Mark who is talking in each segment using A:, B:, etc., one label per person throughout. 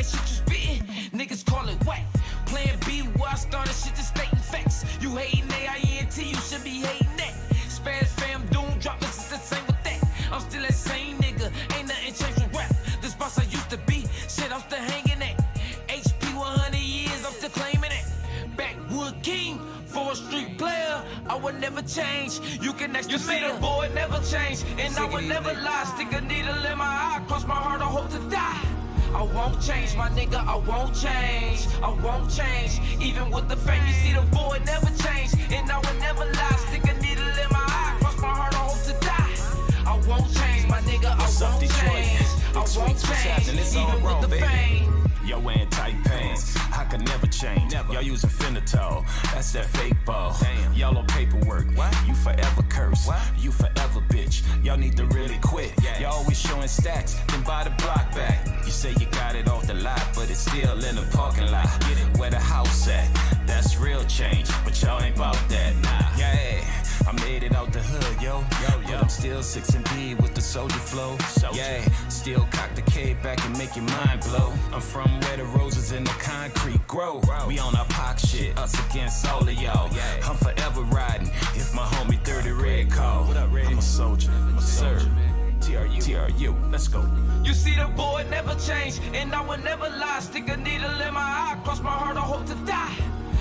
A: that shit you spittin', niggas call it whack. Plan B, where I started shit just stating facts. You hating AINT, you should be hating that. Spaz fam, doom, drop this is the same with that. I'm still that same nigga, ain't nothing changed from rap. This boss I used to be, shit I'm still hanging at. HP 100 years, I'm still claiming it. Backwood king, 4th Street player, I would never change. You can ask the mayor, boy, never change. And I would never lie, stick a needle in my eye, cross my heart, I hope to die. I won't change, my nigga, I won't change. I won't change, even with the fame. You see the boy never change, and I would never lie. Stick a needle in my eye, cross my heart, I hope to die. I won't change, my nigga, I won't change. I won't change, even with the fame.
B: Yo wearing tight pants, I could never change. Y'all using Finitol, that's that fake ball. Y'all on paperwork, you forever curse. You forever bitch, y'all need to really quit. Y'all always showing stacks, then buy the block back. You say you got it off the lot, but it's still in the parking lot. Get it where the house at, that's real change. But y'all ain't about that, nah. Yeah, I made it out the hood, yo. But I'm still 6 and B with the soldier flow. Yeah, still cock the K back and make your mind blow. I'm from where the roses in the concrete grow. We on our pop shit, us against all of y'all. I'm forever riding if my homie 30 Red call. I'm a soldier, sir. TRU, let's go.
A: You see the boy never change, and I would never lie. Stick a needle in my eye, cross my heart, I hope to die.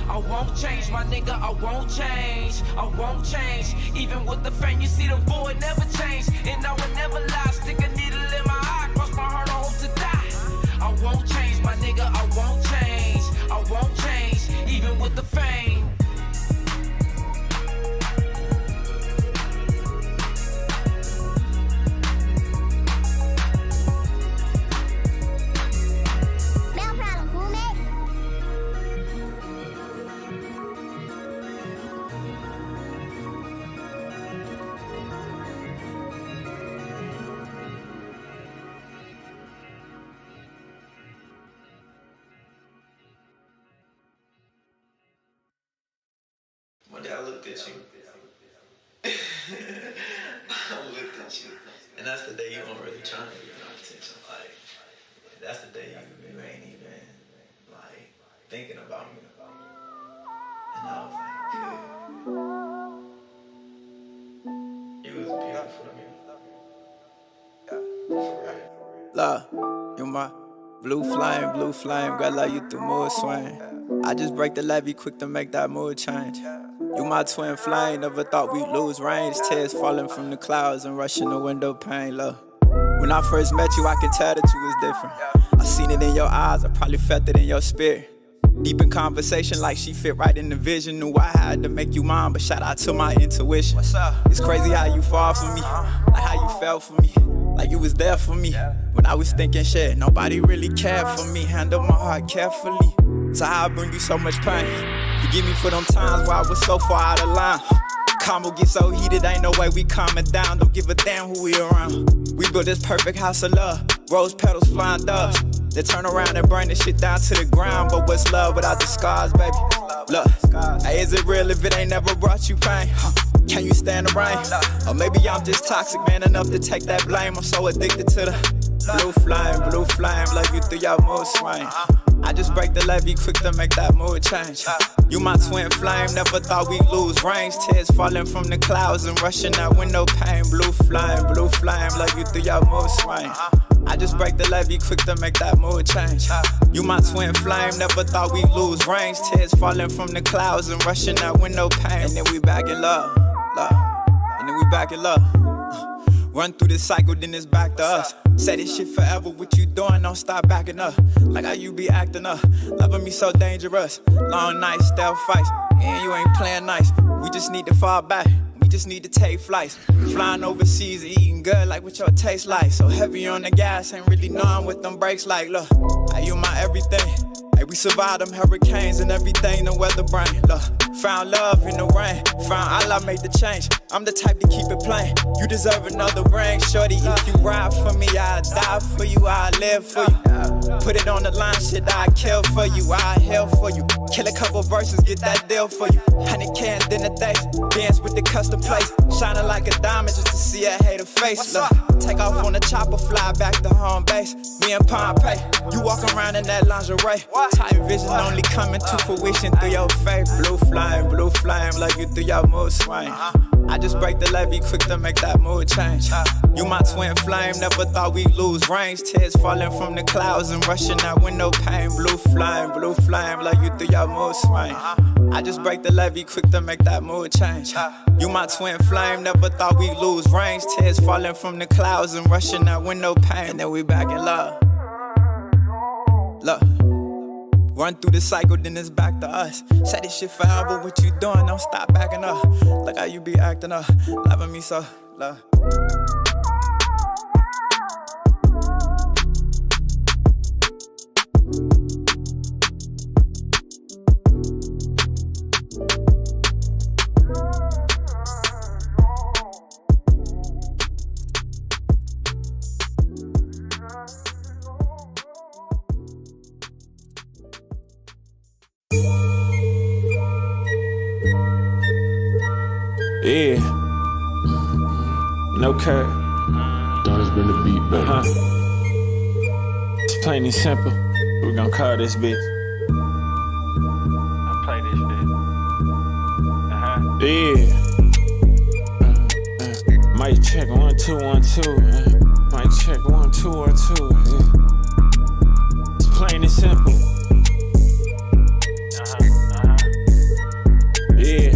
A: I won't change, my nigga, I won't change. I won't change, even with the fame. You see the boy never change, and I would never lie. Stick a needle in my eye, cross my heart, I hope to die. I won't change, my nigga, I won't change. I won't change, even with the fame.
C: One day I looked at you. I looked at you. And that's the day you weren't really trying to get my attention. Like, that's the day you ain't even, like, thinking about me. And I was like, good. You was beautiful to me.
D: Love, you my blue flame, girl, love you through mood swing. I just break the levee quick to make that mood change. You my twin flame, never thought we'd lose range. Tears falling from the clouds and rushing the window pane, love. When I first met you, I could tell that you was different. I seen it in your eyes, I probably felt it in your spirit. Deep in conversation like she fit right in the vision. Knew I had to make you mine, but shout out to my intuition. It's crazy how you fall for me, like how you fell for me, like you was there for me. When I was thinking shit, nobody really cared for me. Handle my heart carefully, so how I bring you so much pain. Forgive me for them times where I was so far out of line. Combo get so heated, ain't no way we calming down. Don't give a damn who we around. We built this perfect house of love, rose petals, flying doves. They turn around and burn this shit down to the ground. But what's love without the scars, baby? Look, hey, is it real if it ain't never brought you pain? Can you stand the rain? Or maybe I'm just toxic, man, enough to take that blame. I'm so addicted to the blue flame, love you through your mood swing. I just break the levee quick to make that mood change. You my twin flame, never thought we'd lose range. Tears falling from the clouds and rushing that window pane. Blue flame, love you through your mood swing. I just break the levee quick to make that mood change. You my twin flame, never thought we'd lose range. Tears falling from the clouds and rushing that window pane. And then we back in love, and then we back in love. Run through this cycle, then it's back to us. Say this shit forever, what you doing, don't stop backing up. Like how you be acting up, loving me so dangerous. Long nights, stealth fights, and you ain't playing nice. We just need to fall back, we just need to take flights. Flying overseas and eating good like what your taste like. So heavy on the gas, ain't really knowing what them brakes like. Look, hey, you my everything. Hey, we survived them hurricanes and everything the weather bring. Look, found love in the rain, found Allah made the change. I'm the type to keep it plain. You deserve another ring, shorty. If you ride for me, I'll die for you, I'll live for you. Put it on the line, shit, I'll kill for you, I'll heal for you. Kill a couple verses, get that deal for you. 100K and dinner dates, dance with the custom place. Shining like a diamond just to see a hater face. Look, take off on the chopper, fly back to home base. Me and Pompey, you walk around in that lingerie. Tight vision only coming to fruition through your face. Blue flame, like you through your mood swing. I just break the levee quick to make that mood change. You my twin flame, never thought we'd lose range. Tears falling from the clouds and rushing out with no pain. Blue flame, like you through your mood swing. I just break the levee quick to make that mood change. You my twin flame, never thought we'd lose range. Tears falling from the clouds and rushing out with no pain. And then we back in love. Look, run through the cycle, then it's back to us. Say this shit forever, what you doing? Don't stop backing up. Look how you be acting up, loving me so, love.
E: Yeah. No curve.
F: Thought it's been a beat, baby.
E: It's plain and simple. We're gonna call this bitch.
G: I play this shit.
E: Yeah. Mic check 1 2 1 2. Mic check 1 2 1 2. Yeah. It's plain and simple. Yeah.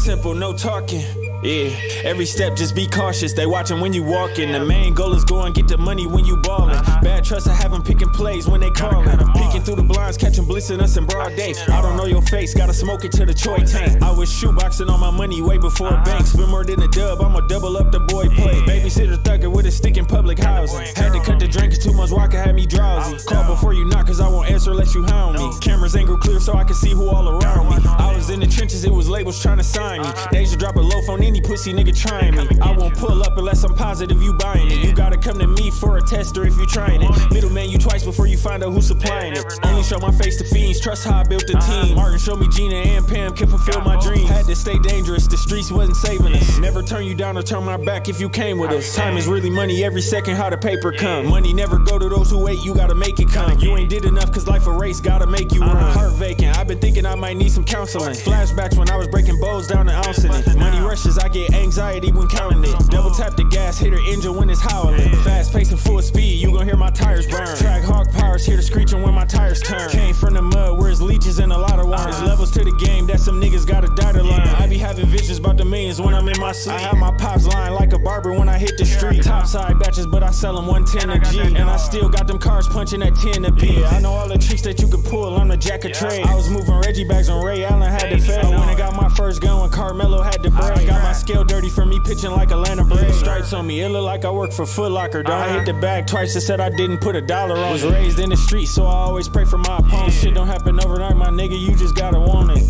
E: Simple, no talking. Yeah, every step just be cautious. They watching when you walking. The main goal is go and get the money when you ballin'. Bad trust, I have them picking plays when they callin'. Peeking through the blinds, catching blissing us in broad day. I don't know your face, gotta smoke it to the Troy tank. I was shoeboxing all my money way before banks. Spend more than a dub, I'ma double up the boy play. Babysitter thuggin' with a stick in public housing. Had to cut the drink, too much vodka had me drowsy. Call before you knock, cause I won't answer unless you hound me. Cameras angle clear so I can see who all around me. I was in the trenches, it was labels trying to sign me. Deja drop a loaf on any pussy nigga trying me. I won't pull up unless I'm positive you buying it. You gotta come to me for a tester if you trying it. Middleman you twice before you find out who's supplying it. Only show my face to fiends, trust how I built the team. Martin showed me Gina and Pam can fulfill my dreams. Had to stay dangerous, the streets wasn't saving us. Never turn you down or turn my back if you came with us. Time is really money, every second how the paper come. Money never go to those who wait, you gotta make it come. You ain't did enough cause life a race, gotta make you run. Heart vacant, I've been thinking I might need some counseling. Flashbacks when I was breaking bowls down to ounce in it. Money rushes, I get anxiety when counting it. Double tap the gas, hit her engine when it's howling. Fast pace and full speed, you gon' hear my tires burn. Track hog powers, hear the screeching when my tires turn. Came from the mud where it's leeches and a lot of worms. There's levels to the game that some niggas gotta die to learn. I be having visions about the millions when I'm in my sleep. I have my pops lying like a barber when I hit the street. Topside batches, but I sell them 110 a G. And I still got them cars punching at 10 a piece. I know all the tricks that you can pull, I'm the jack of trade. I was moving Reggie bags on Ray Allen, had to fade. When I got my first gun when Carmelo had to break. Got my scale dirty from me pitching like Atlanta Braves. Stripes on me, it look like I work for Foot Locker. Don't I hit the bag twice and said I didn't put $1 on. Was raised in the street, so I always pray for my opponent. This shit don't happen overnight, my nigga, you just gotta want it.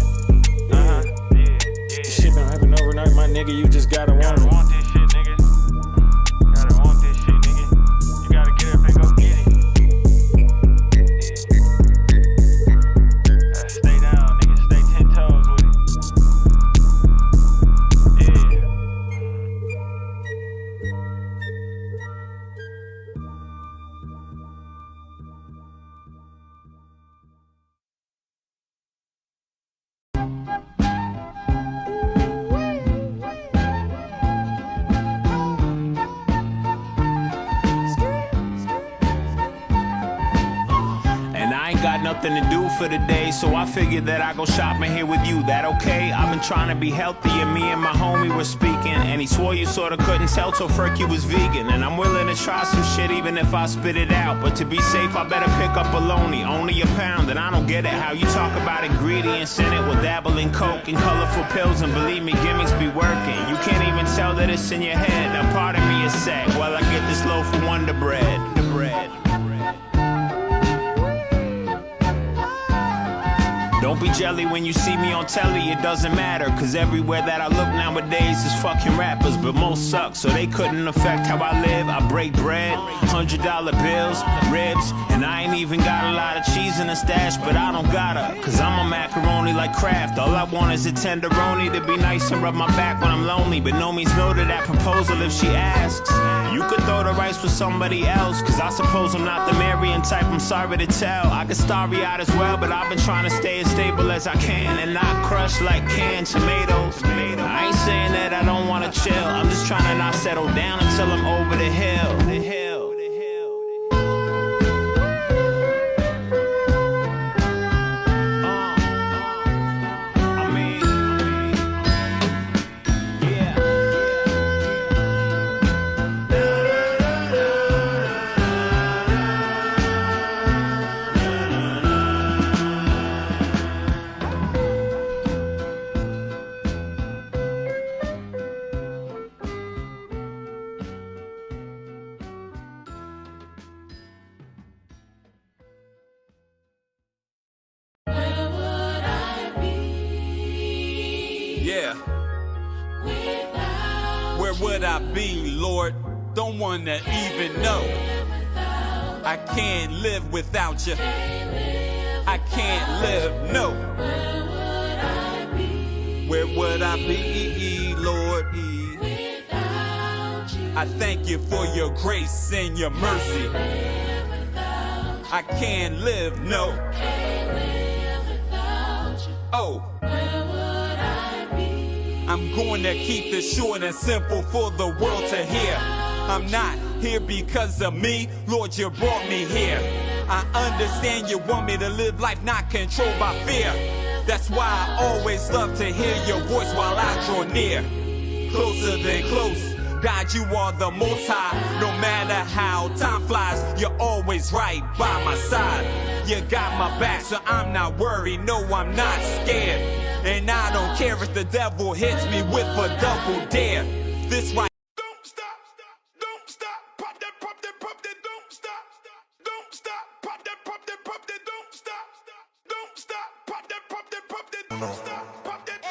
E: This shit don't happen overnight, my nigga, you just gotta want it.
G: Want this shit, nigga. Gotta want this shit, nigga. You gotta get up and go get it. Gotta stay down, nigga. Stay 10 toes with it.
B: Nothing to do for the day, so I figured that I go shopping here with you. That okay? I've been trying to be healthy, and me and my homie were speaking, and he swore you sorta couldn't tell till Frick you was vegan. And I'm willing to try some shit even if I spit it out, but to be safe I better pick up bologna, only a pound. And I don't get it how you talk about ingredients in it. We'll dabble in coke and colorful pills, and believe me, gimmicks be working. You can't even tell that it's in your head. Now part of me is sad while I get this loaf of Wonder Bread. Don't be
E: be jelly when you see me on telly. It doesn't matter, cause everywhere that I look nowadays is fucking rappers, but most suck, so they couldn't affect how I live. I break bread, $100 bills, ribs, and I ain't even got a lot of cheese in the stash, but I don't gotta, cause I'm a macaroni like Kraft. All I want is a tenderoni to be nice and rub my back when I'm lonely, but no means no to that proposal if she asks. You could throw the rice with somebody else, cause I suppose I'm not the marrying type, I'm sorry to tell. I could starry out as well, but I've been trying to stay as stable as I can and not crush like canned tomatoes. I ain't saying that I don't wanna chill, I'm just trying to not settle down until I'm over the hill.
H: Where would I be, Lord? Don't wanna even know. I can't live without you. I can't live, no. Where would I be, Lord? I thank you for your grace and your mercy. I can't live, no. Oh. I'm going to keep this short and simple for the world to hear. I'm not here because of me, Lord, you brought me here. I understand you want me to live life not controlled by fear. That's why I always love to hear your voice while I draw near. Closer than close, God, you are the most high. No matter how time flies, you're always right by my side. You got my back, so I'm not worried, no, I'm not scared. And I don't care if the devil hits me with a double dare. This right.
I: Don't stop, don't stop, pop that, don't stop, don't stop, pop that, don't stop, don't stop, pop that, don't stop, pop that,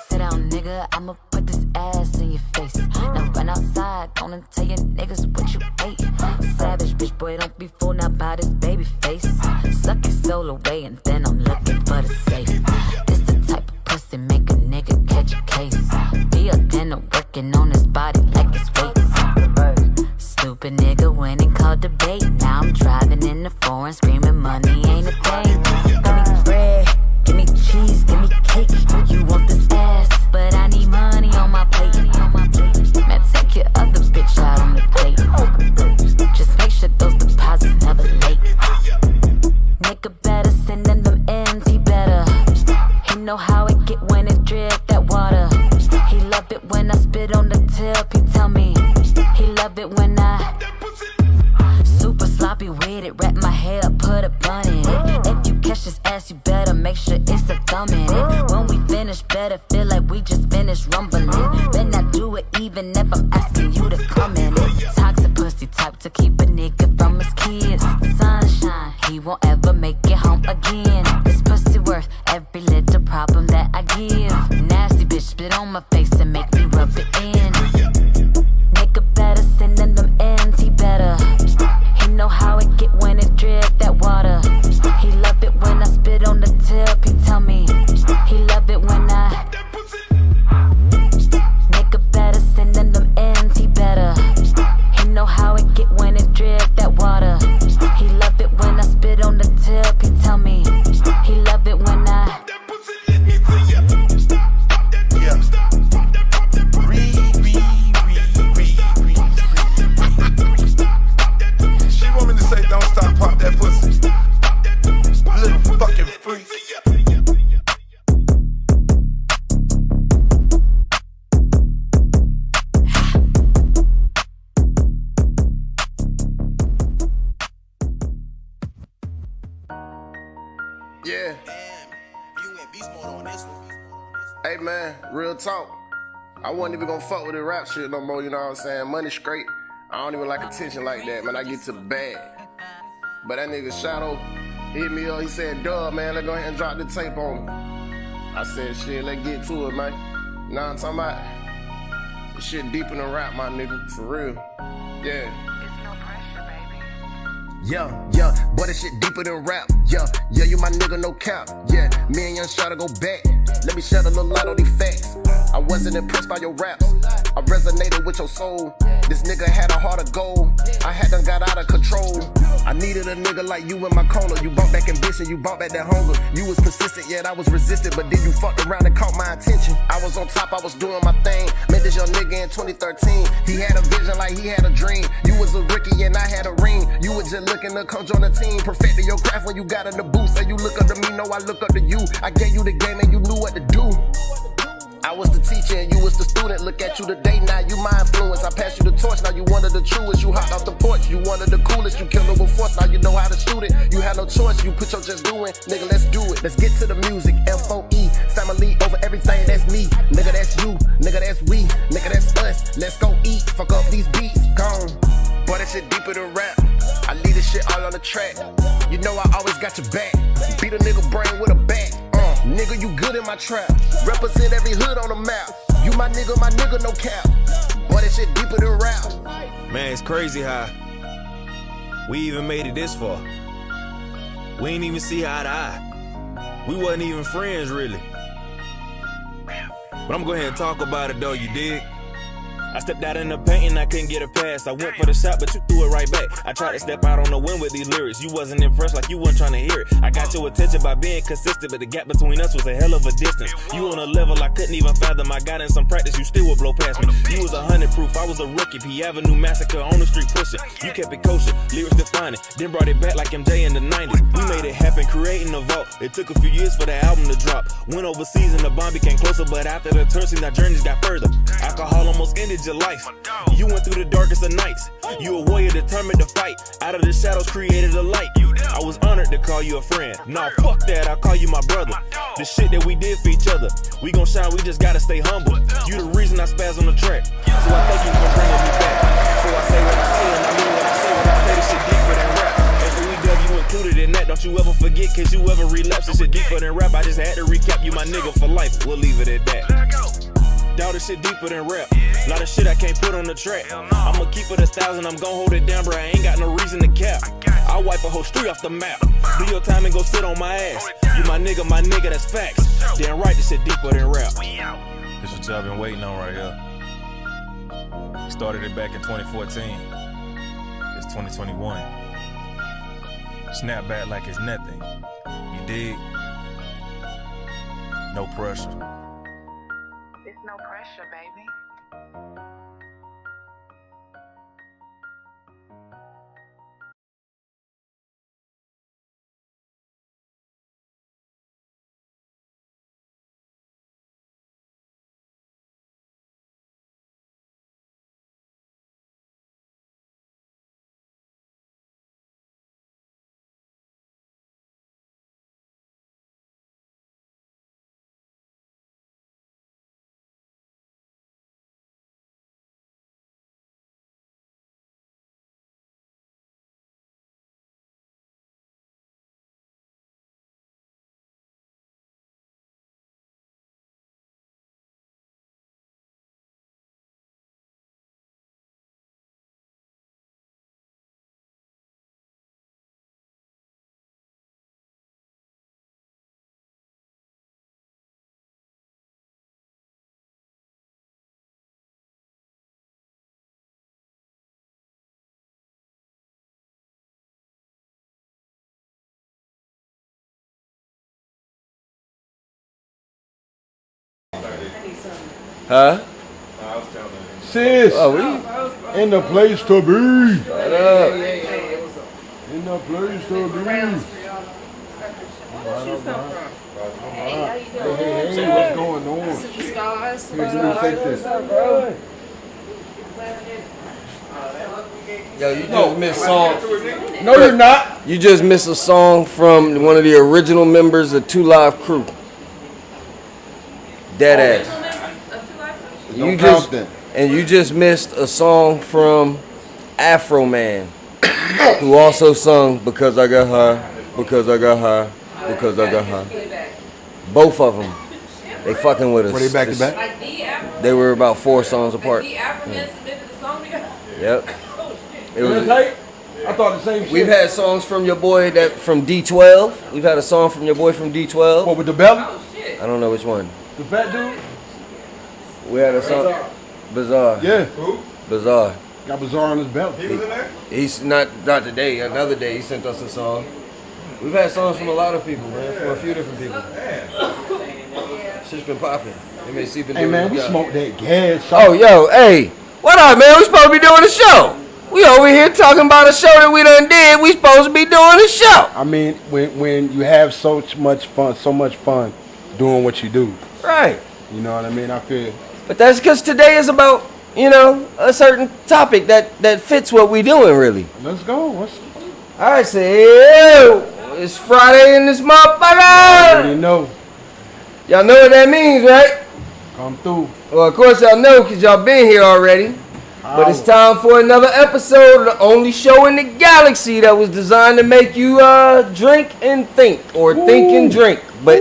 J: Sit down, nigga, I'ma put this ass in your face. Now run outside, gonna tell your niggas what you ate. Savage bitch, boy, don't be fooled now by this baby face. Suck your soul away and then I'm looking for the safe. This the type of pussy make a nigga catch a case. Be a dinner working on his body like it's weights. Stupid nigga went and called debate. Now I'm driving in the foreign screaming money ain't a thing. Give me bread, give me cheese, give me cake. You want this ass, but I need money on my plate. Man, take your other bitch out on the date. Just make sure those deposits never late. Nigga better send in them ends, he better. He know how it get when it drip that water. He love it when I spit on the tip, he tell me. He love it when I super sloppy with it, wrap my head up, put a bun in it. If you catch this ass, you better make sure it's a thumb in it. When we finish, better feel like we just finished rumbling. Then I do it even if I'm asking you to come in it. Toxic pussy type to keep a nigga from his kids. Sunshine, he won't ever make it home again. This pussy worth every little problem that I give. Nasty bitch spit on my face and make me rub it in. Nigga better send in them ends, he better. He know how it get when it drip that water. He love it when I spit on the tip, he tell me. He love it when I. Nigga better send in them ends, he better. He know how it get when it drip that water. He love it when I spit on the tip, he tell me. He love it when I.
I: She want me to say don't stop, pop that pussy. Little fucking freak.
K: Yeah. Hey man, real talk. I wasn't even gonna fuck with the rap shit no more, you know what I'm saying? Money straight. I don't even like attention like that, man. I get to the bag. But that nigga Shadow, He hit me up, he said, "Duh, man, let's go ahead and drop the tape on him." I said, "Shit, let's get to it, man." Now I'm talking about this shit deeper than rap, my nigga, for real. Yeah. Yeah, boy, this shit deeper than rap. Yeah, you my nigga, no cap. Yeah, me and Young Shawty go back. Let me shed a little light on these facts. I wasn't impressed by your raps. I resonated with your soul. This nigga had a heart of gold. I had done got out of control. I needed a nigga like you in my corner. You brought back ambition, you brought back that hunger. You was persistent, yet I was resistant. But then you fucked around and caught my attention. I was on top, I was doing my thing. Met this young nigga in 2013. He had a vision like he had a dream. You was a rookie and I had a ring. You was just looking to come join the team. Perfected your craft when you got in the booth. Say you look up to me, no, I look up to you. I gave you the game and you knew what to do. I was the teacher and you was the student. Look at you today, now you my influence. I passed you the torch, now you one of the truest. You hopped off the porch, you one of the coolest. You killed with force, now you know how to shoot it. You had no choice, you put your just doing. Nigga, let's do it. Let's get to the music. F-O-E, family over everything, that's me. Nigga, that's you, nigga, that's we. Nigga, that's us, let's go eat. Fuck up these beats, gone. Boy, that shit deeper than rap. I leave this shit all on the track. You know I always got your back. Beat a nigga brain with a bat. Nigga, you good in my trap. Represent every hood on the map. You my nigga, no cap. Boy, that shit deeper than rap.
E: Man, it's crazy how we even made it this far. We ain't even see eye to eye. We wasn't even friends, really. But I'm going ahead and talk about it, though, you dig? I stepped out in the paint and I couldn't get a pass. I went for the shot, but you threw it right back. I tried to step out on the wind with these lyrics. You wasn't impressed, like you wasn't trying to hear it. I got your attention by being consistent, but the gap between us was a hell of a distance. You on a level I couldn't even fathom. I got in some practice, you still would blow past me. You was 100 proof, I was a rookie. P Avenue massacre on the street pushing. You kept it kosher, lyrics defining. Then brought it back like MJ in the 90s. We made it happen, creating the vault. It took a few years for the album to drop. Went overseas and the bond became closer, but after the tour scene, our journeys got further. Alcohol almost ended your life. You went through the darkest of nights. You a warrior determined to fight. Out of the shadows created a light. I was honored to call you a friend. Nah, fuck that, I call you my brother. The shit that we did for each other. We gon' shine, we just gotta stay humble. You the reason I spaz on the track. So I thank you for bringing me back. So I say what I say and I mean what I say. When I say this shit deeper than rap. And you included in that, don't you ever forget. Cause you ever relapse, this shit deeper than rap. I just had to recap, you my nigga for life. We'll leave it at that. Dawg, this shit deeper than rap. Lot of shit I can't put on the track. I'ma keep it 1,000, I'm gon' hold it down, bro. I ain't got no reason to cap. I'll wipe a whole street off the map. Do your time and go sit on my ass. You my nigga, that's facts. Damn right, this shit deeper than rap. This what y'all been waiting on right here. Started it back in 2014. It's 2021. Snap back like it's nothing. You dig? No pressure.
L: It's no pressure, baby.
M: Huh?
N: Sis, in the place to be.
M: What up?
N: In the place to be. Hey, what's going on? Here, let me take this.
M: Yo, you just missed a song.
N: No, you're not.
M: You just missed a song from one of the original members of 2 Live Crew. Dead ass. You just missed a song from Afro Man, who also sung Because I Got High Because I got high. Because I got high. Both of them. They fucking with us.
O: Were they back to back?
P: Like the Afro.
M: They were about 4 songs apart.
P: The Africans submitted the song together.
M: Yep. It
O: Was
M: was.
O: it tight? I thought the same shit.
M: We've had songs from your boy from D12. We've had a song from your boy from D12.
O: What, with the belly?
M: I don't know which one.
O: The fat dude?
M: We had a song. Bizarre.
O: Yeah.
I: Who?
M: Bizarre.
O: Got Bizarre on his belly.
I: He was in there?
M: He's not today. Another day he sent us a song. We've had songs from a lot of people, man. From a few different people. Shit's been popping. MAC been
O: Hey
M: doing
O: man,
M: his
O: we
M: job.
O: smoked that gas.
M: Oh, yo, hey. What up, man? We supposed to be doing a show. We over here talking about a show that we done did. We supposed to be doing a show.
O: I mean, when you have so much fun doing what you do.
M: Right.
O: You know what I mean? I feel.
M: But that's because today is about, a certain topic that fits what we doing, really.
O: Let's go.
M: All right, so it's Friday in this motherfucker.
O: I already know.
M: Y'all know what that means, right?
O: Come through.
M: Well, of course y'all know because y'all been here already. But it's time for another episode of the only show in the galaxy that was designed to make you drink and think, or think and drink, but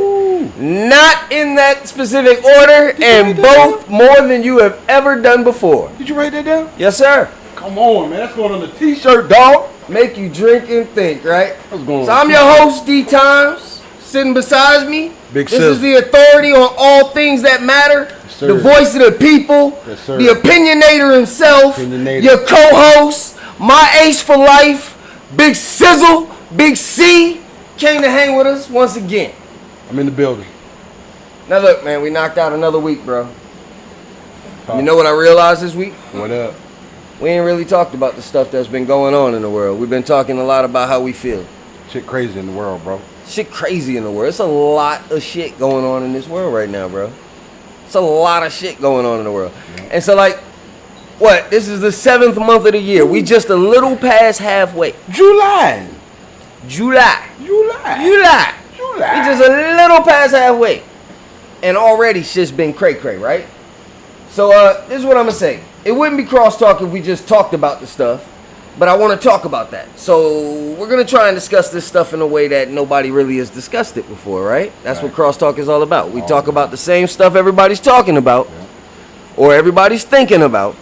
M: not in that specific order, and both more than you have ever done before.
O: Did you write that down?
M: Yes, sir.
O: Come on, man. That's going on the t-shirt, dog.
M: Make you drink and think, right?
O: That's going
M: So
O: on
M: I'm your host, D Tymz, sitting beside me.
O: Big
M: This
O: sis.
M: is the authority on all things that matter.
O: sir.
M: The voice of the people.
O: Yes, sir.
M: The opinionator himself.
O: Opinionator.
M: Your co-host. My ace for life. Big Sizzle. Big C. Came to hang with us once again.
O: I'm in the building.
M: Now look, man, we knocked out another week, bro. You know what I realized this week?
O: What up?
M: We ain't really talked about the stuff that's been going on in the world. We've been talking a lot about how we feel.
O: Shit crazy in the world, bro.
M: Shit crazy in the world. It's a lot of shit going on in this world right now, bro. It's a lot of shit going on in the world. And so, like, what? This is the 7th month of the year. We just a little past halfway.
O: July.
M: We just a little past halfway. And already shit's been cray-cray, right? So, this is what I'm going to say. It wouldn't be Croxxtalk if we just talked about the stuff. But I want to talk about that. So we're going to try and discuss this stuff in a way that nobody really has discussed it before, right? That's what Croxxtalk is all about. We talk about the same stuff everybody's talking about, or everybody's thinking about,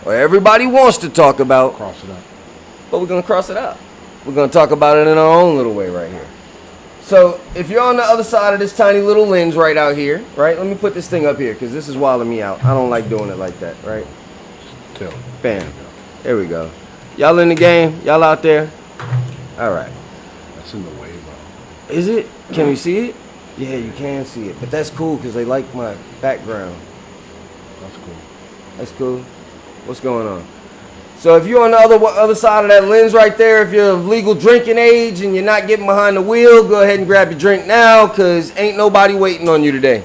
M: or everybody wants to talk about.
O: Cross it out.
M: But we're going to cross it out. We're going to talk about it in our own little way right here. So if you're on the other side of this tiny little lens right out here, right? Let me put this thing up here because this is wilding me out. I don't like doing it like that, right? Bam. There we go. Y'all in the game? Y'all out there? All right.
O: That's in the way, bro.
M: Is it? Can we see it? Yeah, you can see it. But that's cool because they like my background.
O: That's cool.
M: That's cool. What's going on? So if you're on the other side of that lens right there, if you're of legal drinking age and you're not getting behind the wheel, go ahead and grab your drink now because ain't nobody waiting on you today.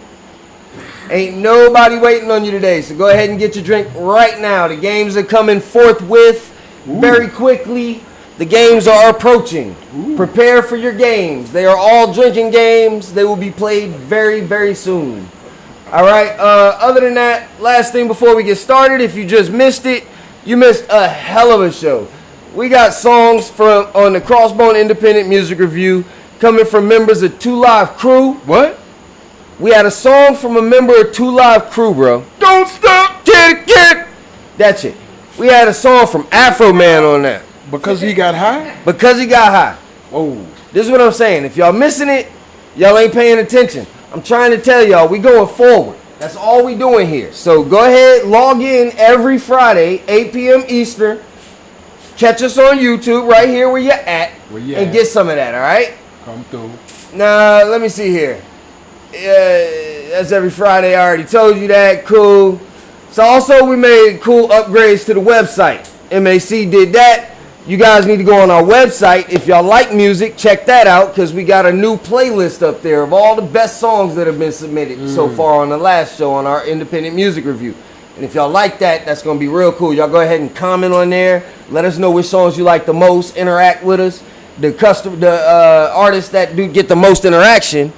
M: Ain't nobody waiting on you today. So go ahead and get your drink right now. The games are coming forthwith. Very quickly, the games are approaching. Prepare for your games. They are all drinking games. They will be played very, very soon. All right. Other than that, last thing before we get started, if you just missed it, you missed a hell of a show. We got songs on the Croxxbone Independent Music Review coming from members of 2 Live Crew.
O: What?
M: We had a song from a member of 2 Live Crew, bro.
O: Don't stop.
M: Get it. That's it. We had a song from Afro Man on that.
O: Because he got high?
M: Because he got high.
O: Oh.
M: This is what I'm saying. If y'all missing it, y'all ain't paying attention. I'm trying to tell y'all, we going forward. That's all we doing here. So go ahead, log in every Friday, 8 p.m. Eastern. Catch us on YouTube right here where you're at. And get some of that, all right?
O: Come through.
M: Now, let me see here. That's every Friday. I already told you that. Cool. So also we made cool upgrades to the website. MAC did that. You guys need to go on our website. If y'all like music, check that out because we got a new playlist up there of all the best songs that have been submitted so far on the last show on our independent music review. And if y'all like that, that's going to be real cool. Y'all go ahead and comment on there. Let us know which songs you like the most. Interact with us. The artists that do get the most interaction.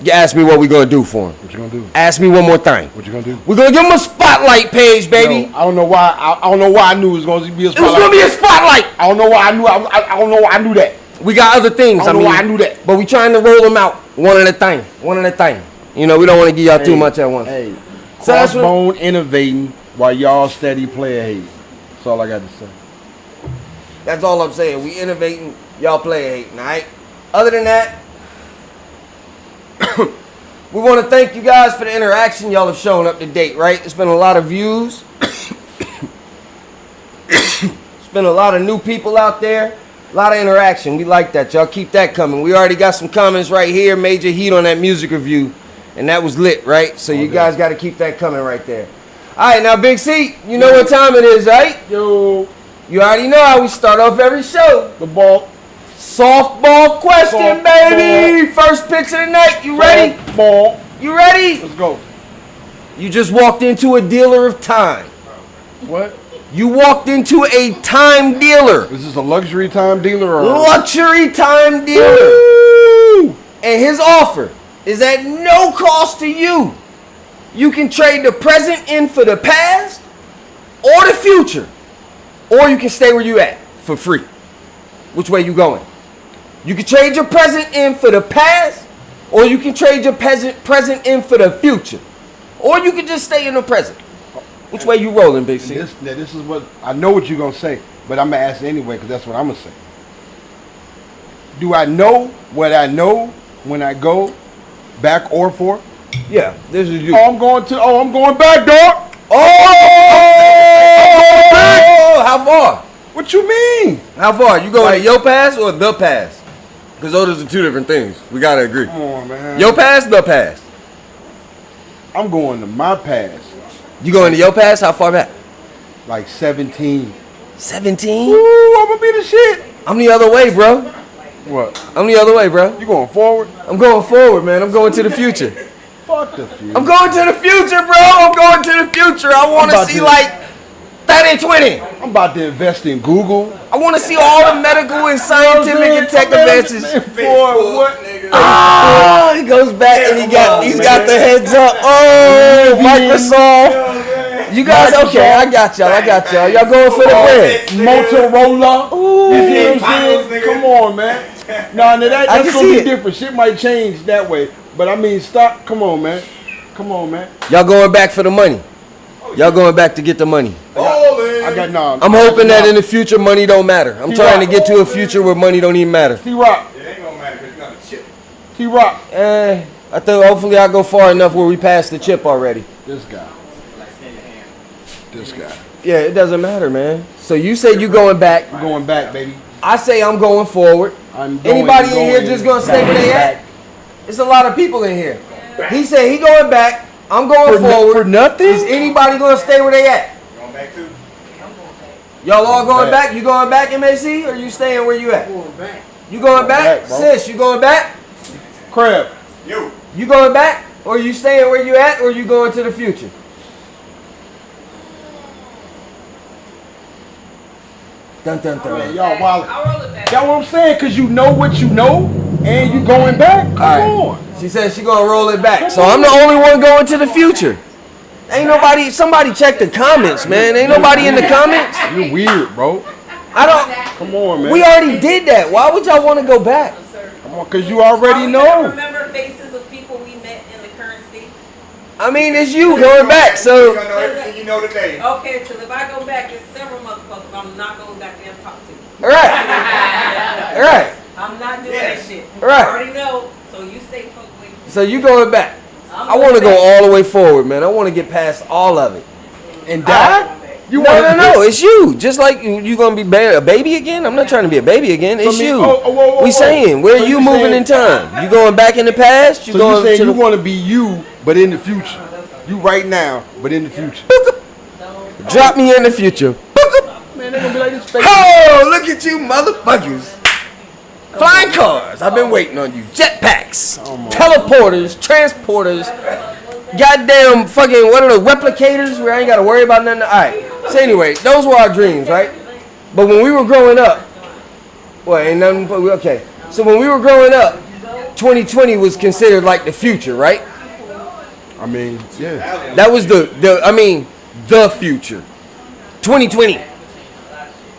M: You ask me what we're going to do for him.
O: What you going to do?
M: Ask me one more thing.
O: What you going to do?
M: We're going to give him a spotlight page, baby.
O: No, I don't know why. I don't know why I knew it was going to be a spotlight.
M: It was going to be a spotlight.
O: I don't know why I knew. I don't know why I knew that.
M: We got other things.
O: I don't know why I knew that.
M: But we trying to roll them out one at a time. One at a time. You know, we don't want to give y'all too much at once.
O: Hey,
M: So that's what-
O: Croxxbone innovating while y'all steady player hate. That's all I got to say.
M: That's all I'm saying. We innovating, y'all player hating, all right? Other than that, we want to thank you guys for the interaction y'all have shown up to date, right? It's been a lot of views. It's been a lot of new people out there. A lot of interaction. We like that. Y'all keep that coming. We already got some comments right here. Major heat on that music review. And that was lit, right? So you guys got to keep that coming right there. All right, now, Big C, you know what time it is, right?
O: Yo.
M: You already know how we start off every show.
O: The ball.
M: Softball question, baby. First pitch of the night. You ready?
O: Ball.
M: You ready?
O: Let's go.
M: You just walked into a dealer of time.
O: What?
M: You walked into a time dealer.
O: Is this a luxury time dealer or
M: luxury time dealer?
O: Woo!
M: And his offer is at no cost to you. You can trade the present in for the past or the future. Or you can stay where you at for free. Which way you going? You can trade your present in for the past, or you can trade your present in for the future. Or you can just stay in the present. Which way you rolling, Big C?
O: This is what I know what you're gonna say, but I'm gonna ask it anyway because that's what I'm gonna say. Do I know what I know when I go back or forth?
M: Yeah, this is you.
O: I'm going back, dog.
M: How far?
O: What you mean?
M: How far? You going to your pass or the pass? Because those are two different things. We gotta agree.
O: Come on, man.
M: Your pass, the pass.
O: I'm going to my pass.
M: You going to your pass? How far back?
O: Like 17.
M: 17?
O: Ooh, I'm gonna be the shit.
M: I'm the other way, bro.
O: What?
M: I'm the other way, bro.
O: You going forward?
M: I'm going forward, man. I'm going to the future.
O: Fuck the future.
M: I'm going to the future, bro. I'm going to the future. I want to see like 30-20.
O: I'm about to invest in Google.
M: I want to see all the medical and scientific and tech advances. Oh, he goes back and he's got the heads up. Oh, Microsoft. You guys, okay? I got y'all. Y'all going for the bread?
O: Motorola.
M: Ooh.
O: You see what I'm saying? Come on, man. Nah, that's
M: can
O: gonna
M: see
O: be
M: it.
O: different. Shit might change that way. But I mean, stop. Come on, man.
M: Y'all going back for the money? Y'all going back to get the money?
O: I got nah.
M: I'm hoping that in the future money don't matter. I'm trying to get to a future where money don't even matter.
O: T-Rock.
I: It ain't gonna matter because you're gonna chip.
O: T-Rock.
M: I think hopefully I go far enough where we pass the chip already.
O: This guy.
M: Yeah, it doesn't matter, man. So you say you going back.
O: I'm going back, baby.
M: I say I'm going forward. Anybody in here just gonna stay where they at? It's a lot of people in here. He said he going back. I'm going forward.
O: For nothing?
M: Is anybody gonna stay where they at?
I: Going back too.
M: Y'all all going back? You going back, MAC, or you staying where you at?
N: Going back.
M: You going back?
O: bro.
M: Sis, you going back?
O: Crab.
M: You going back? Or you staying where you at, or you going to the future? Dun dun dun.
O: Man, y'all wild.
P: I'll roll it back.
O: That's what I'm saying, because you know what you know, and you going back. Come on.
M: She said she gonna roll it back. So I'm the only one going to the future. Ain't nobody. Somebody check the comments, man. Ain't nobody in the comments.
O: You're weird, bro.
M: I don't.
O: Come on, man.
M: We already did that. Why would y'all want to go back?
O: Come on, because you already know.
P: Remember faces of people we met in the currency?
M: I mean, it's you going back. So
I: You know everything you know today.
P: Okay, because if I go back, it's several motherfuckers I'm not going back there and talk to.
M: all right, all right,
P: I'm not doing that shit.
M: Right.
P: I already know, so you stay fuck away from me.
M: so you going back.
P: I'm
M: I want to
P: going
M: go
P: back.
M: all the way forward, man. I want to get past all of it.
O: And die? You
M: No,
O: wanna-
M: no, it's you. Just like you gonna be a baby again. I'm not trying to be a baby again. It's
O: So me-
M: you.
O: whoa,
M: We saying where
O: So
M: you
O: you
M: moving
O: saying-
M: in time? You going back in the past? You
O: So
M: going
O: you saying
M: to
O: you
M: the
O: want to be you, but in the future. You right now, but in the future.
M: drop me in the future?
O: Man, they're gonna be like this fake.
M: Oh, look at you, motherfuckers! Flying cars. I've been waiting on you. Jetpacks, teleporters, transporters. Goddamn fucking what are the replicators where I ain't gotta worry about nothing? Alright. So anyway, those were our dreams, right? But when we were growing up, well, ain't nothing but okay. So when we were growing up, 2020 was considered like the future, right?
O: I mean, yeah.
M: That was the future. 2020.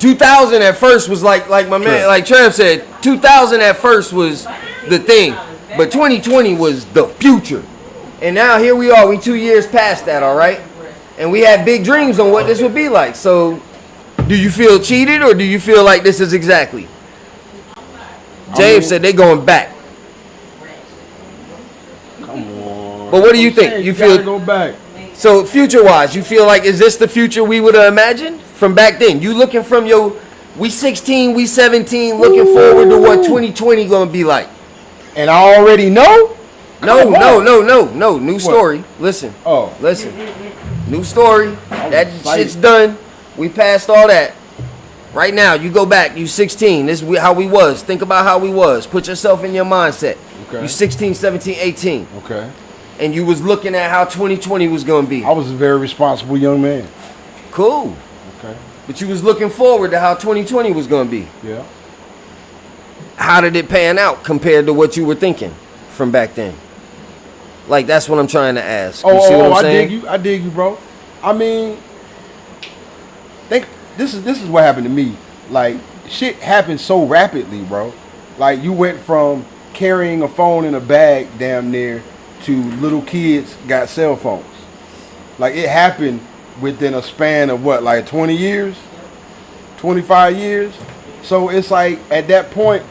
M: 2000 at first was like my man, like Trev said, 2000 at first was the thing, but 2020 was the future. And now here we are, we 2 years past that, all right? And we had big dreams on what this would be like. So do you feel cheated or do you feel like this is exactly? James said they going back.
O: Come on.
M: But what do you think? You feel
O: go back.
M: So future-wise, you feel like, is this the future we would have imagined from back then? You looking from we 16, we 17, looking forward to what 2020 gonna be like.
O: And I already know?
M: No. New story. Listen.
O: Oh.
M: Listen. New story. That shit's done. We passed all that. Right now, you go back, you 16. This is how we was. Think about how we was. Put yourself in your mindset.
O: Okay.
M: You 16, 17, 18.
O: Okay.
M: And you was looking at how 2020 was going to be.
O: I was a very responsible young man.
M: Cool.
O: Okay.
M: But you was looking forward to how 2020 was going to be.
O: Yeah.
M: How did it pan out compared to what you were thinking from back then? Like, that's what I'm trying to ask. You see what I'm saying?
O: I dig you, bro. I mean, this is what happened to me. Like, shit happened so rapidly, bro. Like, you went from carrying a phone in a bag damn near to little kids got cell phones. Like, it happened within a span of what, like 20 years? 25 years? So it's like, at that point,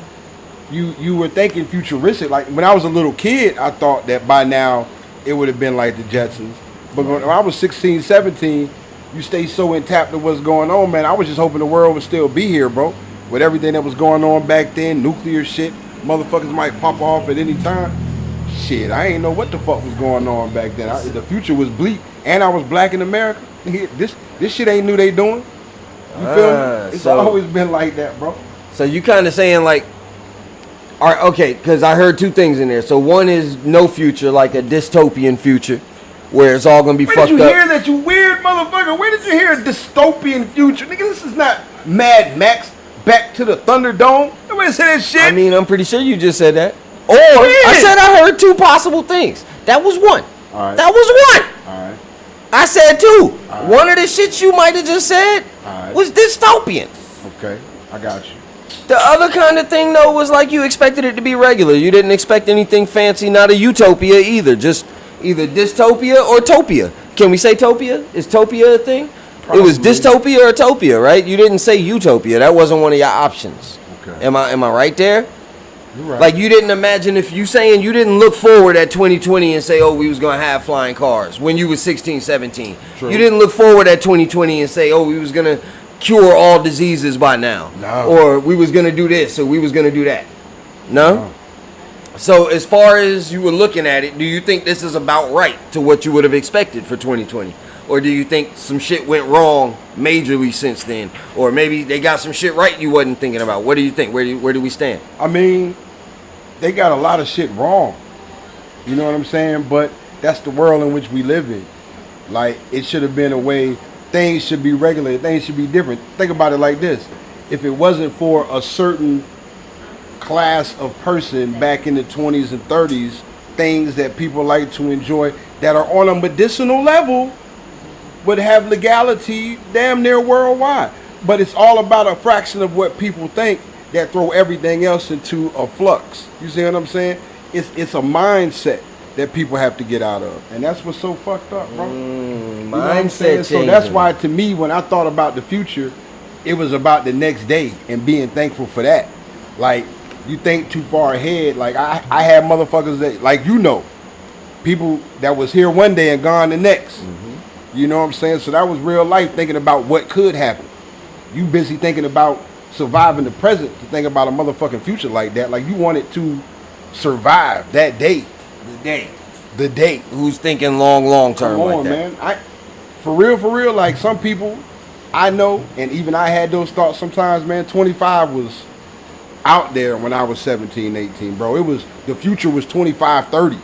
O: you were thinking futuristic. Like, when I was a little kid, I thought that by now it would have been like the Jetsons. But when I was 16, 17, you stay so intact with what's going on, man. I was just hoping the world would still be here, bro. With everything that was going on back then, nuclear shit, motherfuckers might pop off at any time. Shit, I ain't know what the fuck was going on back then. The future was bleak, and I was black in America. This shit ain't new they doing. You feel me? It's always been like that, bro.
M: So you kind of saying like, all right, okay, because I heard two things in there. So one is no future, like a dystopian future, where it's all gonna be fucked up.
O: Where did you hear that, you weird motherfucker? Where did you hear a dystopian future? Nigga, this is not Mad Max, Back to the Thunderdome. Nobody said that shit.
M: I mean, I'm pretty sure you just said that. Or I said I heard two possible things. That was one.
O: All right.
M: That was one.
O: All right.
M: I said two.
O: All right.
M: One of the shit you might have just said was dystopian.
O: Okay, I got you.
M: The other kind of thing, though, was like you expected it to be regular. You didn't expect anything fancy, not a utopia either. Just either dystopia or topia. Can we say topia? Is topia a thing? Probably. It was dystopia or topia, right? You didn't say utopia. That wasn't one of your options. Okay. Am I right there?
O: You're right.
M: Like, you didn't imagine, if you saying you didn't look forward at 2020 and say, oh, we was going to have flying cars when you was 16, 17.
O: True.
M: You didn't look forward at 2020 and say, oh, we was going to cure all diseases by now.
O: No.
M: Or we was going to do this or we was going to do that. No? So as far as you were looking at it, do you think this is about right to what you would have expected for 2020? Or do you think some shit went wrong majorly since then? Or maybe they got some shit right you wasn't thinking about? What do you think? Where do we stand?
O: I mean, they got a lot of shit wrong. You know what I'm saying? But that's the world in which we live in. Like, it should have been a way, things should be regulated, things should be different. Think about it like this. If it wasn't for a certain class of person back in the 20s and 30s, things that people like to enjoy that are on a medicinal level would have legality damn near worldwide. But it's all about a fraction of what people think that throw everything else into a flux. You see what I'm saying? It's a mindset that people have to get out of. And that's what's so fucked up, bro.
M: Mindset.
O: So that's why, to me, when I thought about the future, it was about the next day and being thankful for that. Like, you think too far ahead. Like, I had motherfuckers that, like, you know, people that was here one day and gone the next. Mm-hmm. You know what I'm saying? So that was real life, thinking about what could happen. You busy thinking about surviving the present to think about a motherfucking future like that. Like, you wanted to survive that day. The day.
M: Who's thinking long term like that?
O: Man. For real, like, some people I know, and even I had those thoughts sometimes, man. 25 was out there when I was 17, 18, bro. It was, the future was 25, 30.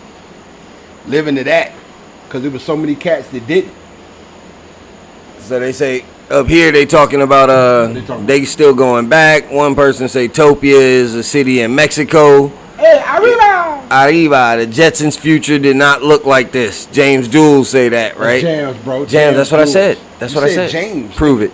O: Living to that. Because there was so many cats that didn't.
M: So they say, up here they talking about, they still going back. One person say Topia is a city in Mexico.
O: Hey, Arriba!
M: Arriba, the Jetsons' future did not look like this. James Jules say that, right?
O: Jams, bro.
M: Jams, that's what I said. That's what I said.
O: James.
M: Prove it.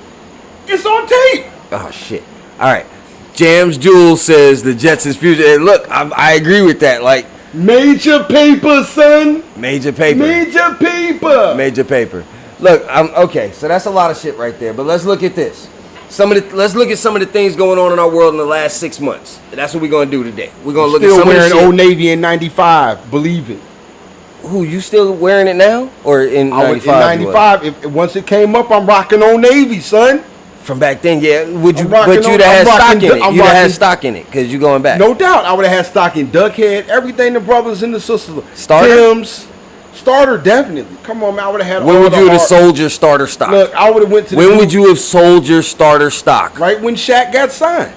O: It's on tape.
M: Oh shit. All right. Jams Jules says the Jets is future. And look, I agree with that. Like
O: major paper, son.
M: Major paper.
O: Major paper.
M: Major paper. Look, okay. So that's a lot of shit right there. But let's look at this. Let's look at some of the things going on in our world in the last 6 months. And that's what we're gonna do today. We're gonna look at some
O: wearing
M: of the shit.
O: Old Navy in '95. Believe it.
M: Who, you still wearing it now, or in '95?
O: In '95, once it came up, I'm rocking Old Navy, son.
M: From back then, yeah. Would you? But you'd have had stock in it. You'd have had stock in it because you're going back.
O: No doubt, I would have had stock in Duckhead, everything the brothers and the sisters.
M: Starter?
O: Tymz, starter definitely. Come on, man, I would have had.
M: When would you have sold your starter stock?
O: Look, I would have went to.
M: When would you have sold your starter stock?
O: Right when Shaq got signed.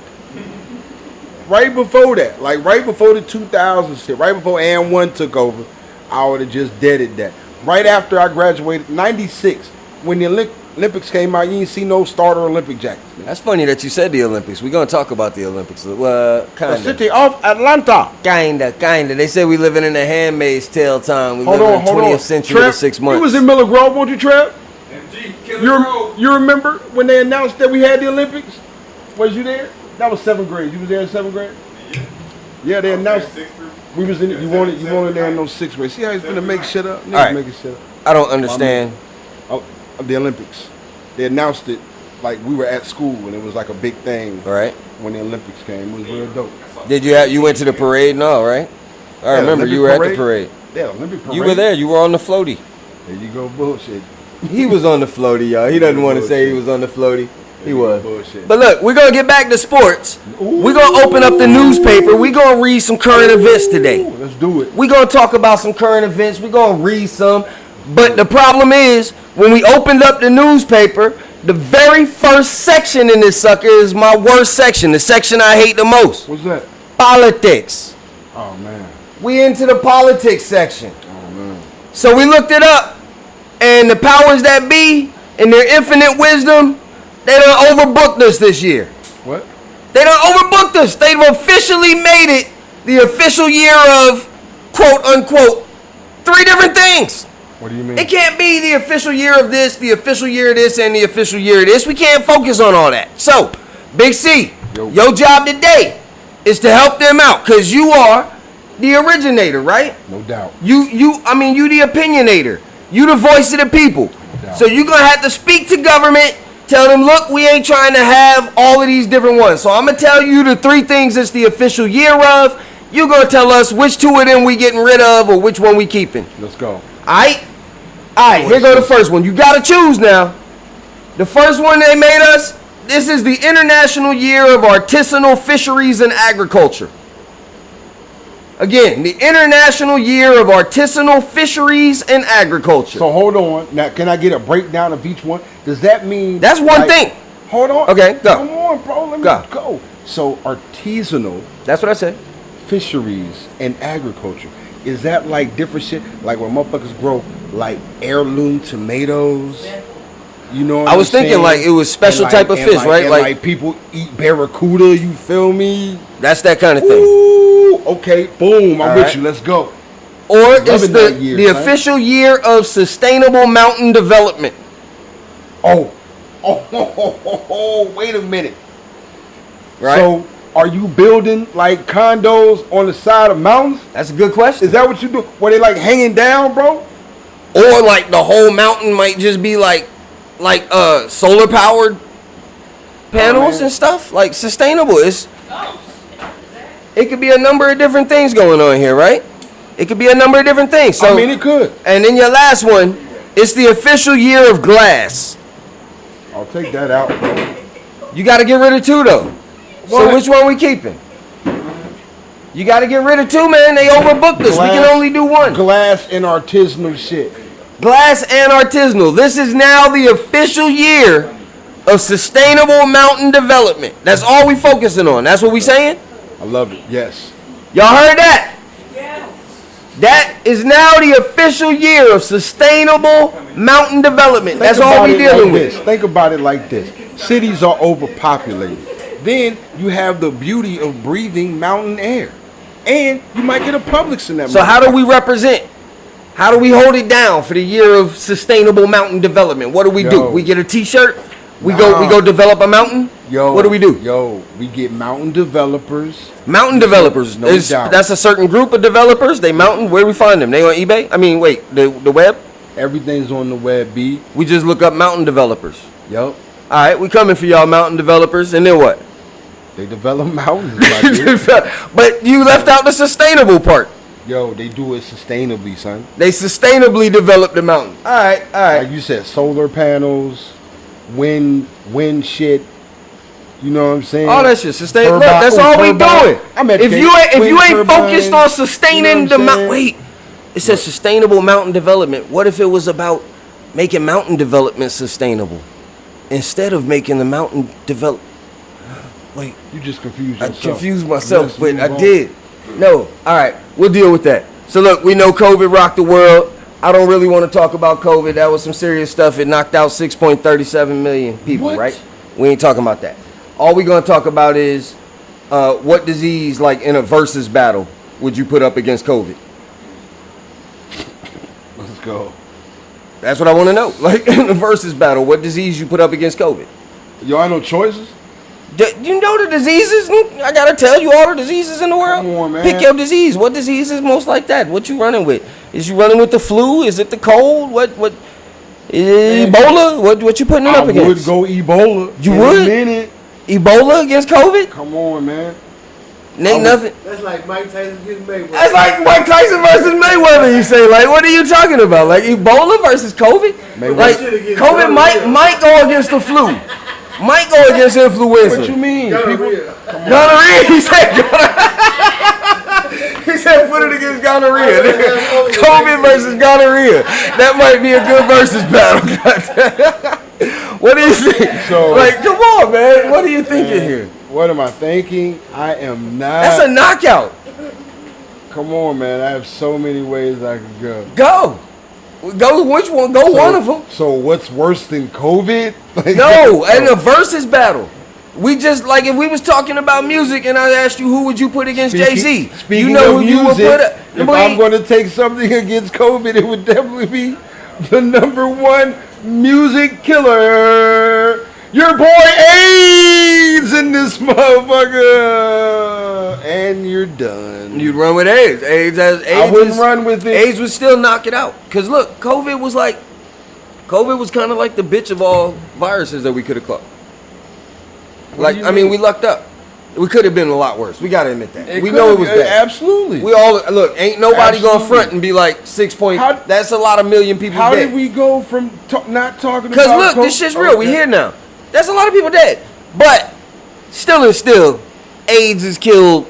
O: Right before that, like right before the 2000s shit, right before And1 took over, I would have just deaded that. Right after I graduated, '96, when the Olympics came out, you didn't see no starter Olympic jackets.
M: That's funny that you said the Olympics. We're going to talk about the Olympics. Kind
O: The
M: of.
O: city of Atlanta.
M: Kind of. They say we living in a Handmaid's Tale time. We
O: Hold
M: live
O: on,
M: in the
O: hold
M: 20th
O: on.
M: century
O: Trev,
M: to 6 months.
O: You was in Miller Grove, weren't you, Trev? You remember when they announced that we had the Olympics? Was you there? That was 7th grade. You was there in 7th grade? Yeah, they announced. We was in. You wanted there in no 6th grade. See how he's gonna make shit up?
M: All right.
O: Making shit up.
M: I don't understand.
O: The Olympics. They announced it like we were at school and it was like a big thing.
M: Right.
O: When the Olympics came, it was real dope.
M: Did you went to the parade? No, right? I remember
O: Olympic
M: you were
O: parade.
M: at the parade.
O: Yeah, Olympic parade.
M: You were there. You were on the floaty.
O: There you go, bullshit.
M: He was on the floaty, y'all. He doesn't want to say he was on the floaty. He was.
O: Bullshit.
M: But look, we're going to get back to sports. We're going to open up the newspaper. We're going to read some current events today.
O: Let's do it.
M: We're going to talk about some current events. We're going to read some. But the problem is, when we opened up the newspaper, the very first section in this sucker is my worst section, the section I hate the most.
O: What's that?
M: Politics.
O: Oh, man.
M: We into the politics section.
O: Oh, man.
M: So we looked it up, and the powers that be, in their infinite wisdom, they done overbooked us this year.
O: What?
M: They done overbooked us. They've officially made it the official year of, quote unquote, 3 different things.
O: What do you mean?
M: It can't be the official year of this, the official year of this, and the official year of this. We can't focus on all that. So, Big C, your job today is to help them out, because you are the originator, right?
O: No doubt.
M: You the opinionator. You the voice of the people. So you're going to have to speak to government, tell them, look, we ain't trying to have all of these different ones. So I'm going to tell you the 3 things it's the official year of. You're going to tell us which 2 of them we getting rid of or which one we keeping.
O: Let's go.
M: Alright, here go the first one. You got to choose now. The first one they made us, this is the International Year of Artisanal Fisheries and Agriculture. Again, the International Year of Artisanal Fisheries and Agriculture.
O: So hold on. Now, can I get a breakdown of each one? Does that mean...
M: That's one thing.
O: Hold on.
M: Okay, go.
O: Come on, bro. Let me go. So artisanal...
M: That's what I said.
O: Fisheries and agriculture. Is that like different shit? Like when motherfuckers grow like heirloom tomatoes? You know what
M: I was thinking like it was special type of fish, right?
O: Like people eat barracuda, you feel me?
M: That's that kind of thing.
O: Ooh, okay, boom, I'm with you, let's go.
M: Or it's the official year of sustainable mountain development.
O: Oh, wait a minute.
M: Right.
O: So are you building like condos on the side of mountains?
M: That's a good question.
O: Is that what you do? Were they like hanging down, bro?
M: Or like the whole mountain might just be like solar powered panels and stuff, like sustainable. It could be a number of different things going on here, right? It could be a number of different things. So
O: I mean, it could.
M: And then your last one, it's the official year of glass.
O: I'll take that out, bro.
M: You got to get rid of 2 though. So which one we keeping? You got to get rid of 2, man. They overbooked us. We can only do 1.
O: Glass and artisanal shit.
M: Glass and artisanal. This is now the official year of sustainable mountain development. That's all we focusing on. That's what we saying?
O: I love it. Yes.
M: Y'all heard that? Yes. That is now the official year of sustainable mountain development. That's all we dealing with.
O: Think about it like this. Cities are overpopulated. Then you have the beauty of breathing mountain air. And you might get a Publix in that.
M: So how do we represent? How do we hold it down for the year of sustainable mountain development? What do? We get a t-shirt? We go develop a mountain?
O: Yo,
M: what do we do?
O: Yo, we get mountain developers.
M: Mountain developers.
O: No doubt.
M: That's a certain group of developers. They mountain. Where do we find them? They on eBay? I mean, wait, the web?
O: Everything's on the web, B.
M: We just look up mountain developers.
O: Yup.
M: All right, we coming for y'all mountain developers, and then what?
O: They develop mountains. Like
M: but you left out the sustainable part.
O: Yo, they do it sustainably, son.
M: They sustainably develop the mountain. All right.
O: Like you said, solar panels, wind shit. You know what I'm saying?
M: All that shit, sustain. Look, that's all we doing. If you ain't focused on sustaining the mountain, wait. It says sustainable mountain development. What if it was about making mountain development sustainable instead of making the mountain develop? Wait,
O: you just confused yourself.
M: I confused myself, but I did. No, all right, we'll deal with that. So look, we know COVID rocked the world. I don't really want to talk about COVID. That was some serious stuff. It knocked out 6.37 million people, right? We ain't talking about that. All we're going to talk about is what disease, like in a versus battle, would you put up against COVID?
O: Let's go.
M: That's what I want to know. Like in a versus battle, what disease you put up against COVID?
O: Yo, I know choices.
M: You know the diseases? I got to tell you all the diseases in the world.
O: Come on, man.
M: Pick your disease. What disease is most like that? What you running with? Is you running with the flu? Is it the cold? What Ebola? What you putting it up against?
O: I would go Ebola.
M: You
O: in
M: would?
O: a minute.
M: Ebola against COVID?
O: Come on, man.
M: Ain't nothing.
Q: That's like Mike Tyson against Mayweather.
M: That's like Mike Tyson versus Mayweather. You say, like, what are you talking about? Like Ebola versus COVID?
O: Mayweather.
M: Like COVID might go against the flu. Might go against influenza.
O: What you mean?
Q: Gonorrhea.
M: Gonorrhea. He said he said put it against gonorrhea. COVID versus gonorrhea. That might be a good versus battle. What do you think?
O: So,
M: like, come on, man. What are you thinking here?
O: What am I thinking? I am not.
M: That's a knockout.
O: Come on, man. I have so many ways I could go.
M: Go which one? Go one of them.
O: So what's worse than COVID? Like,
M: no, and a versus battle. We just, like, if we was talking about music and I asked you who would you put against Jay-Z,
O: Speaking
M: you know
O: of
M: who you would
O: music,
M: put up.
O: if I'm going to take something against COVID, it would definitely be the #1 music killer. Your boy AIDS in this motherfucker. And you're done.
M: You'd run with AIDS.
O: I wouldn't run with it.
M: AIDS would still knock it out. Because look, COVID was kind of like the bitch of all viruses that we could have caught. Like, I mean, we lucked up. We could have been a lot worse. We got to admit that. We know it was bad.
O: Absolutely.
M: We all, look, ain't nobody going to front and be like 6 point. That's a lot of million people
O: How
M: dead.
O: did we go from not talking about
M: Because look, this shit's real. We here now. That's a lot of people dead. But still, AIDS is killed.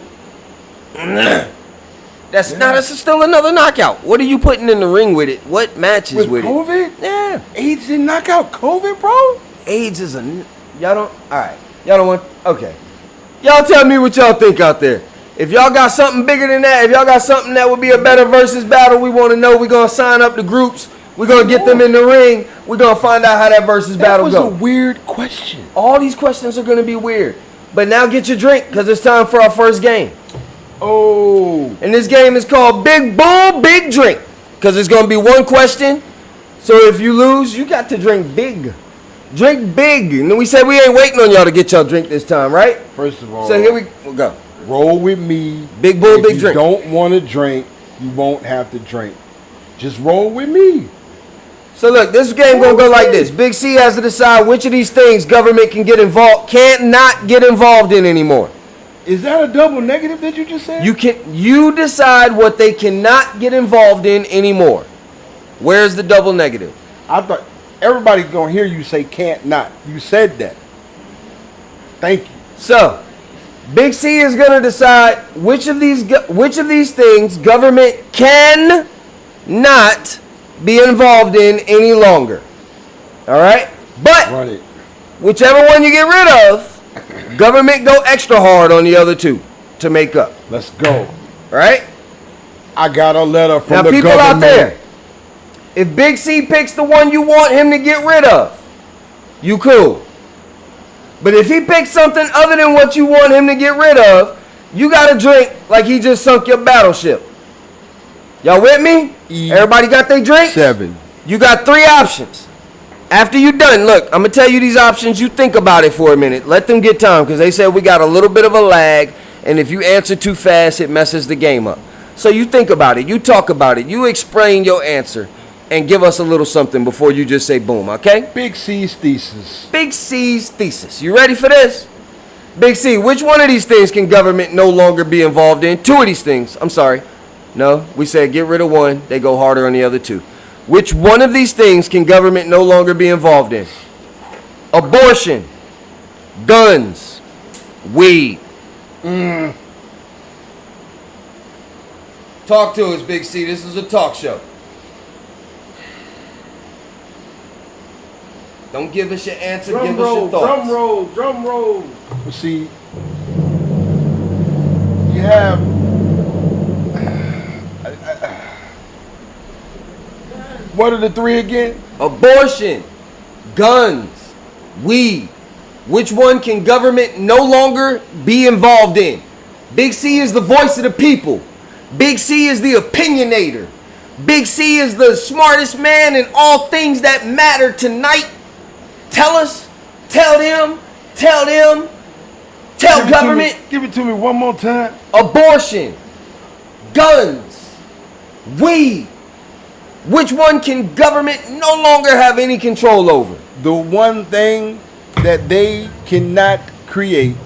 M: That's still another knockout. What are you putting in the ring with it? What matches with
O: COVID?
M: it? Yeah.
O: AIDS didn't knock out COVID, bro?
M: AIDS is y'all don't, all right. Y'all don't want, okay. Y'all tell me what y'all think out there. If y'all got something bigger than that, if y'all got something that would be a better versus battle, we want to know. We're going to sign up the groups. We're going to get them in the ring. We're going to find out how that versus battle goes.
O: That was a weird question.
M: All these questions are going to be weird. But now get your drink because it's time for our first game.
O: Oh.
M: And this game is called Big Bull, Big Drink. Because it's going to be one question. So if you lose, you got to drink big. Drink big. And then we said we ain't waiting on y'all to get y'all drink this time, right?
O: First of all.
M: So here we go.
O: Roll with me.
M: Big Bull, Big
O: If
M: Drink.
O: you don't want to drink, you won't have to drink. Just roll with me.
M: So look, this game gonna go like this. Big C has to decide which of these things government can get involved, can't not get involved in anymore.
O: Is that a double negative that you just said?
M: You decide what they cannot get involved in anymore. Where's the double negative?
O: I thought everybody's gonna hear you say can't not. You said that. Thank you.
M: So, Big C is gonna decide which of these things government can not be involved in any longer. All right? But
O: Run it.
M: whichever one you get rid of, government go extra hard on the other two to make up.
O: Let's go.
M: All right?
O: I got a letter from
M: now,
O: the
M: people
O: government.
M: out there, if Big C picks the one you want him to get rid of, you cool. But if he picks something other than what you want him to get rid of, you got to drink like he just sunk your battleship. Y'all with me? Everybody got their drink?
O: 7.
M: You got 3 options. After you done, look, I'm going to tell you these options. You think about it for a minute. Let them get time because they said we got a little bit of a lag, and if you answer too fast, it messes the game up. So you think about it. You talk about it. You explain your answer and give us a little something before you just say boom, okay?
O: Big C's thesis.
M: Big C's thesis. You ready for this? Big C, which one of these things can government no longer be involved in? Two of these things. I'm sorry. No, we said get rid of one. They go harder on the other two. Which one of these things can government no longer be involved in? Abortion, guns, weed. Talk to us, Big C. This is a talk show. Don't give us your answer. Give us your thoughts.
O: Drum roll. See, you have. What are the three again?
M: Abortion, guns, weed. Which one can government no longer be involved in? Big C is the voice of the people. Big C is the opinionator. Big C is the smartest man in all things that matter tonight. Tell us, tell them, tell government.
O: Give it to me one more time.
M: Abortion, guns, weed. Which one can government no longer have any control over?
O: The one thing that they cannot create.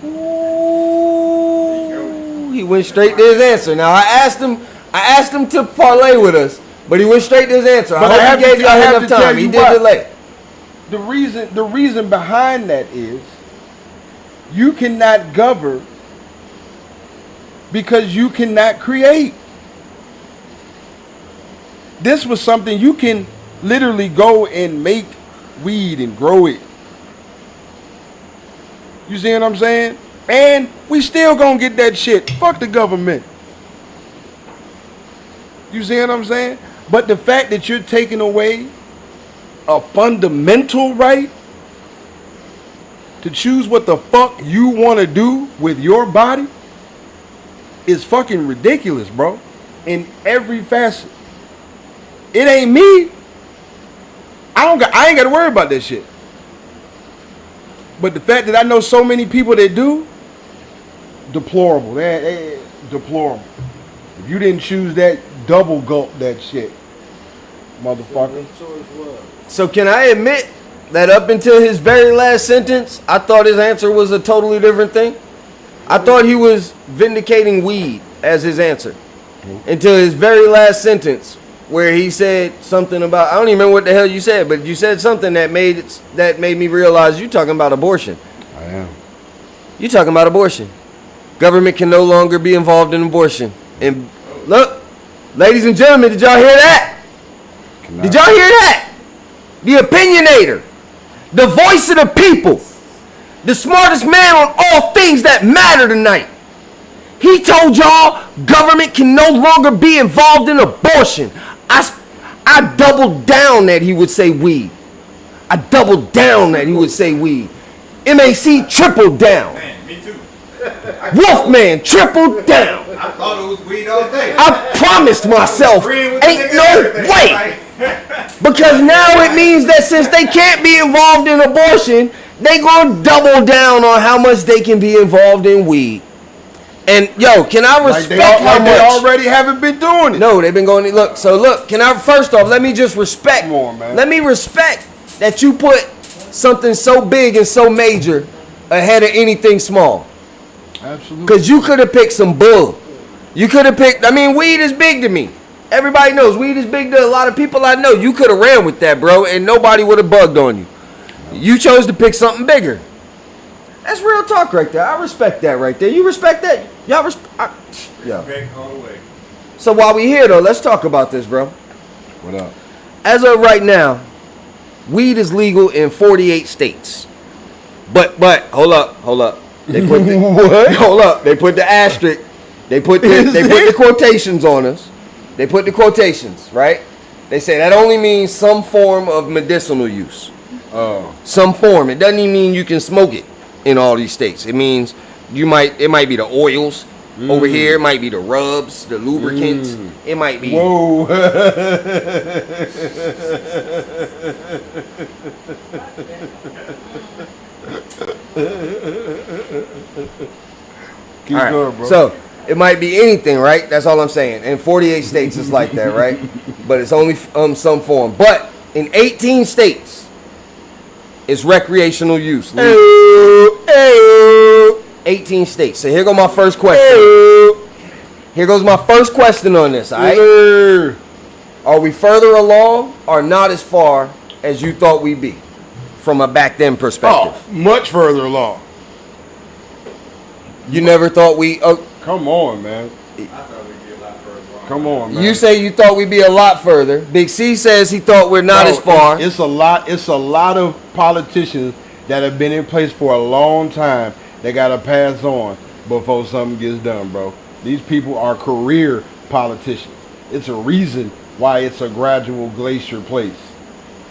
M: Ooh, he went straight to his answer. Now I asked him to parlay with us, but he went straight to his answer.
O: But
M: I hope he gave y'all enough time. He did delay.
O: The reason behind that is you cannot govern because you cannot create. This was something you can literally go and make weed and grow it. You see what I'm saying? And we still gonna get that shit. Fuck the government. You see what I'm saying? But the fact that you're taking away a fundamental right to choose what the fuck you want to do with your body is fucking ridiculous, bro. In every facet. It ain't me. I ain't got to worry about that shit. But the fact that I know so many people that do, deplorable. They deplorable. If you didn't choose that, double gulp that shit, motherfucker.
M: So can I admit that up until his very last sentence, I thought his answer was a totally different thing? I thought he was vindicating weed as his answer. Until his very last sentence, where he said something about, I don't even remember what the hell you said, but you said something that made me realize you're talking about abortion.
O: I am.
M: You're talking about abortion. Government can no longer be involved in abortion. And look, ladies and gentlemen, did y'all hear that? Did y'all hear that? The opinionator, the voice of the people, the smartest man on all things that matter tonight. He told y'all government can no longer be involved in abortion. I doubled down that he would say weed. I doubled down that he would say weed. MAC tripled down.
R: Man, me too.
M: Wolfman tripled down.
R: I thought it was weed all day.
M: I promised myself, ain't no way. Because now it means that since they can't be involved in abortion, they gonna double down on how much they can be involved in weed. And yo, can I respect how much?
O: They already haven't been doing it.
M: No, they've been going. Look. Can I first off? Let me just respect.
O: Come on, man.
M: Let me respect that you put something so big and so major ahead of anything small.
O: Absolutely.
M: Because you could have picked some bull. You could have picked. I mean, weed is big to me. Everybody knows weed is big to a lot of people I know. You could have ran with that, bro, and nobody would have bugged on you. You chose to pick something bigger. That's real talk right there. I respect that right there. You respect that? Y'all respect? Yeah.
R: Respect all the way.
M: So while we here, though, let's talk about this, bro.
O: What up?
M: As of right now, weed is legal in 48 states. But hold up. They put the,
O: what?
M: Hold up. They put the asterisk. They put the quotations on us. They put the quotations, right? They say that only means some form of medicinal use. Some form. It doesn't even mean you can smoke it in all these states. It means it might be the oils Over here, it might be the rubs, the lubricants. It might be.
O: Whoa. Keep
M: All right.
O: going, bro.
M: So it might be anything, right? That's all I'm saying. In 48 states, it's like that, right? But it's only some form. But in 18 states, it's recreational use. 18 states. So here goes my first question. Here goes my first question on this, all right? Are we further along or not as far as you thought we'd be from a back then perspective?
O: Oh, much further along.
M: You never thought we...
O: Come on, man. Come on, man.
M: You say you thought we'd be a lot further. Big C says he thought we're not as far.
O: It's a lot of politicians that have been in place for a long time that got to pass on before something gets done, bro. These people are career politicians. It's a reason why it's a gradual glacier place.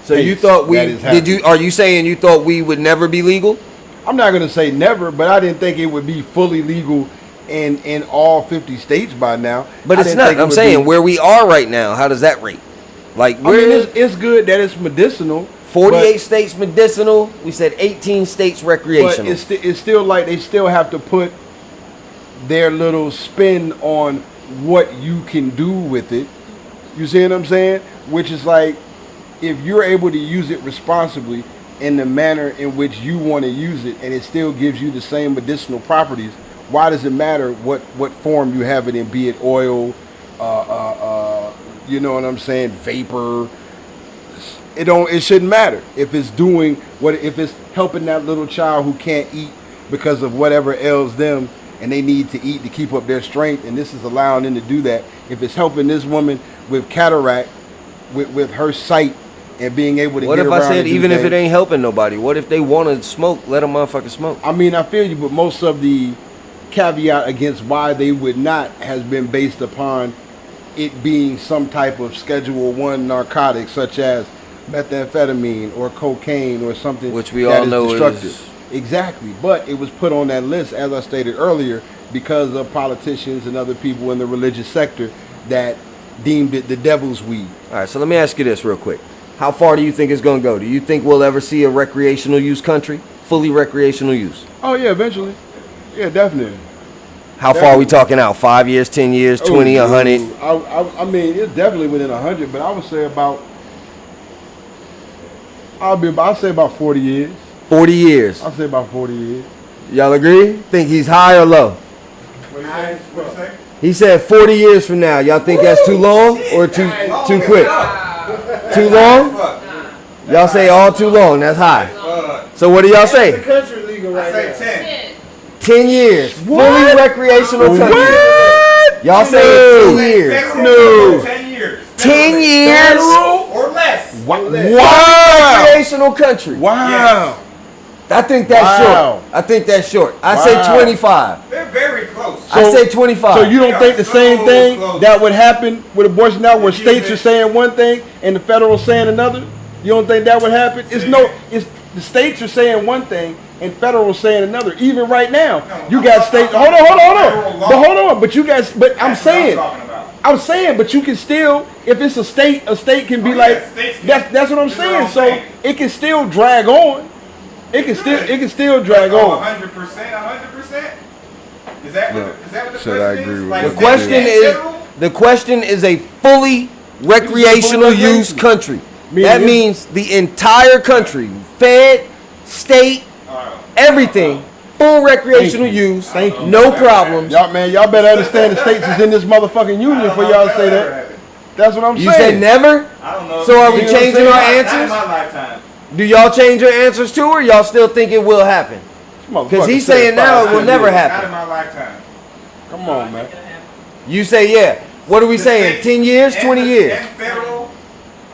M: So you thought are you saying you thought we would never be legal?
O: I'm not going to say never, but I didn't think it would be fully legal in all 50 states by now.
M: But it's not. I'm saying where we are right now, how does that rate? Like,
O: I mean, it's good that it's medicinal.
M: 48 states medicinal. We said 18 states recreational.
O: But it's still like they still have to put their little spin on what you can do with it. You see what I'm saying? Which is like, if you're able to use it responsibly in the manner in which you want to use it, and it still gives you the same medicinal properties, why does it matter what form you have it in? Be it oil, you know what I'm saying, vapor. It shouldn't matter if it's doing if it's helping that little child who can't eat because of whatever ails them, and they need to eat to keep up their strength, and this is allowing them to do that. If it's helping this woman with cataract, with her sight, and being able to
M: what
O: get around.
M: What if I said even if
O: things,
M: it ain't helping nobody? What if they want to smoke? Let them motherfucking smoke.
O: I mean, I feel you, but most of the caveat against why they would not has been based upon it being some type of Schedule 1 narcotic, such as methamphetamine or cocaine or something
M: which we all know
O: destructive. Exactly, but it was put on that list, as I stated earlier, because of politicians and other people in the religious sector that deemed it the devil's weed.
M: All right, so let me ask you this real quick. How far do you think it's going to go? Do you think we'll ever see a recreational use country? Fully recreational use?
O: Oh, yeah, eventually. Yeah, definitely.
M: How far are we talking out? 5 years, 10 years, 20, 100?
O: I mean, it's definitely within 100, but I would say I'll say about 40 years.
M: 40 years?
O: I'll say about 40 years.
M: Y'all agree? Think he's high or low?
I: What do you say?
M: He said 40 years from now. Y'all think that's too long or too quick? Too long? Y'all say all too long. That's high. So what do y'all say?
Q: The country legal right now.
M: 10 years. Fully recreational country. Y'all say 10 years.
O: No.
I: 10 years.
M: 10 years?
I: Or less.
M: Wow. Recreational country.
O: Wow.
M: I think that's short. I think that's short. I say 25.
I: They're very close.
M: I say 25.
O: So you don't think the same thing that would happen with abortion now, where states are saying one thing and the federal saying another? You don't think that would happen? It's the states are saying one thing and federal saying another. Even right now, you got states. Hold on. But I'm saying, but you can still, if it's a state can be like that's what I'm saying. So it can still drag on. It can still drag on.
I: 100%. Is that what the
O: Should I
I: question
O: agree
I: is?
O: with
I: Like,
O: that?
M: The question is a fully recreational use country. That means the entire country, fed, state, everything, full recreational use.
O: Thank you.
M: No problems.
O: Y'all better understand the states is in this motherfucking union for y'all to say that. That's what I'm saying.
M: You said never?
I: I don't know.
M: So are we changing our
I: Not in
M: answers?
I: my lifetime.
M: Do y'all change your answers too, or y'all still think it will happen? Because he's saying now it will never
I: Not in
M: happen.
I: my lifetime.
O: Come on, man.
M: You say yeah. What are we saying? 10 years, 20 years?
I: And federal,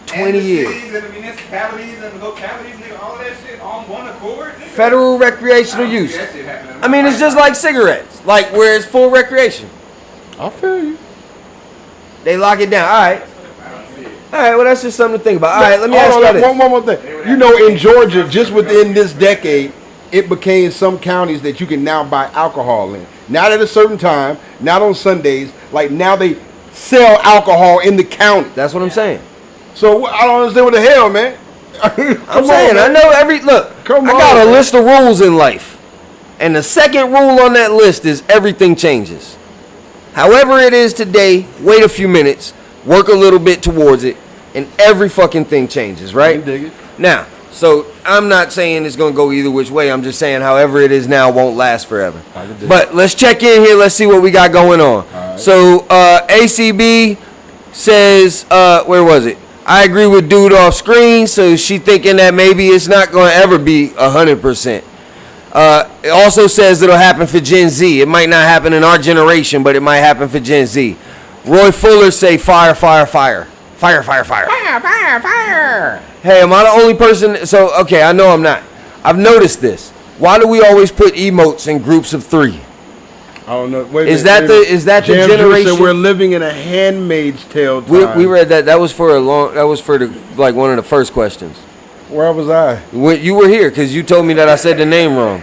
M: 20
I: and the
M: years.
I: cities and the municipalities and the localities, nigga, all that shit on one accord. Nigga.
M: Federal recreational use.
I: That shit happening.
M: I mean, it's just like cigarettes, like where it's full recreation.
O: I feel you.
M: They lock it down. All right. All right, well, that's just something to think about. All right, let me ask you this.
O: One more thing. You know, in Georgia, just within this decade, it became some counties that you can now buy alcohol in. not at a certain time, not on Sundays. Like now they sell alcohol in the county.
M: That's what I'm saying.
O: So I don't understand what the hell, man.
M: I'm saying, I know I got a list of rules in life. And the second rule on that list is everything changes. However it is today, wait a few minutes, work a little bit towards it, and every fucking thing changes, right?
O: I dig it.
M: Now, so I'm not saying it's going to go either which way. I'm just saying however it is now won't last forever. But let's check in here. Let's see what we got going on.
O: Right.
M: So ACB says, where was it? I agree with dude off screen. So she thinking that maybe it's not going to ever be 100%. It also says it'll happen for Gen Z. It might not happen in our generation, but it might happen for Gen Z. Roy Fuller say fire, fire, fire. Fire, fire, fire.
N: Fire, fire, fire.
M: Hey, am I the only person? So, okay, I know I'm not. I've noticed this. Why do we always put emotes in groups of 3?
O: I don't know. Wait,
M: Is that the generation?
O: Said we're living in a Handmaid's Tale time.
M: We read that. That was for one of the first questions.
O: Where was I?
M: You were here because you told me that I said the name wrong.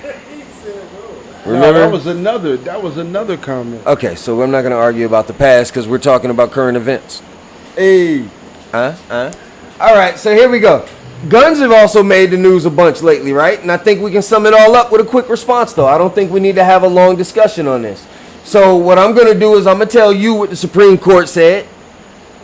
M: Remember?
O: No, that was another comment.
M: Okay, so I'm not going to argue about the past because we're talking about current events.
O: Hey.
M: All right, so here we go. Guns have also made the news a bunch lately, right? And I think we can sum it all up with a quick response, though. I don't think we need to have a long discussion on this. So what I'm going to do is I'm going to tell you what the Supreme Court said,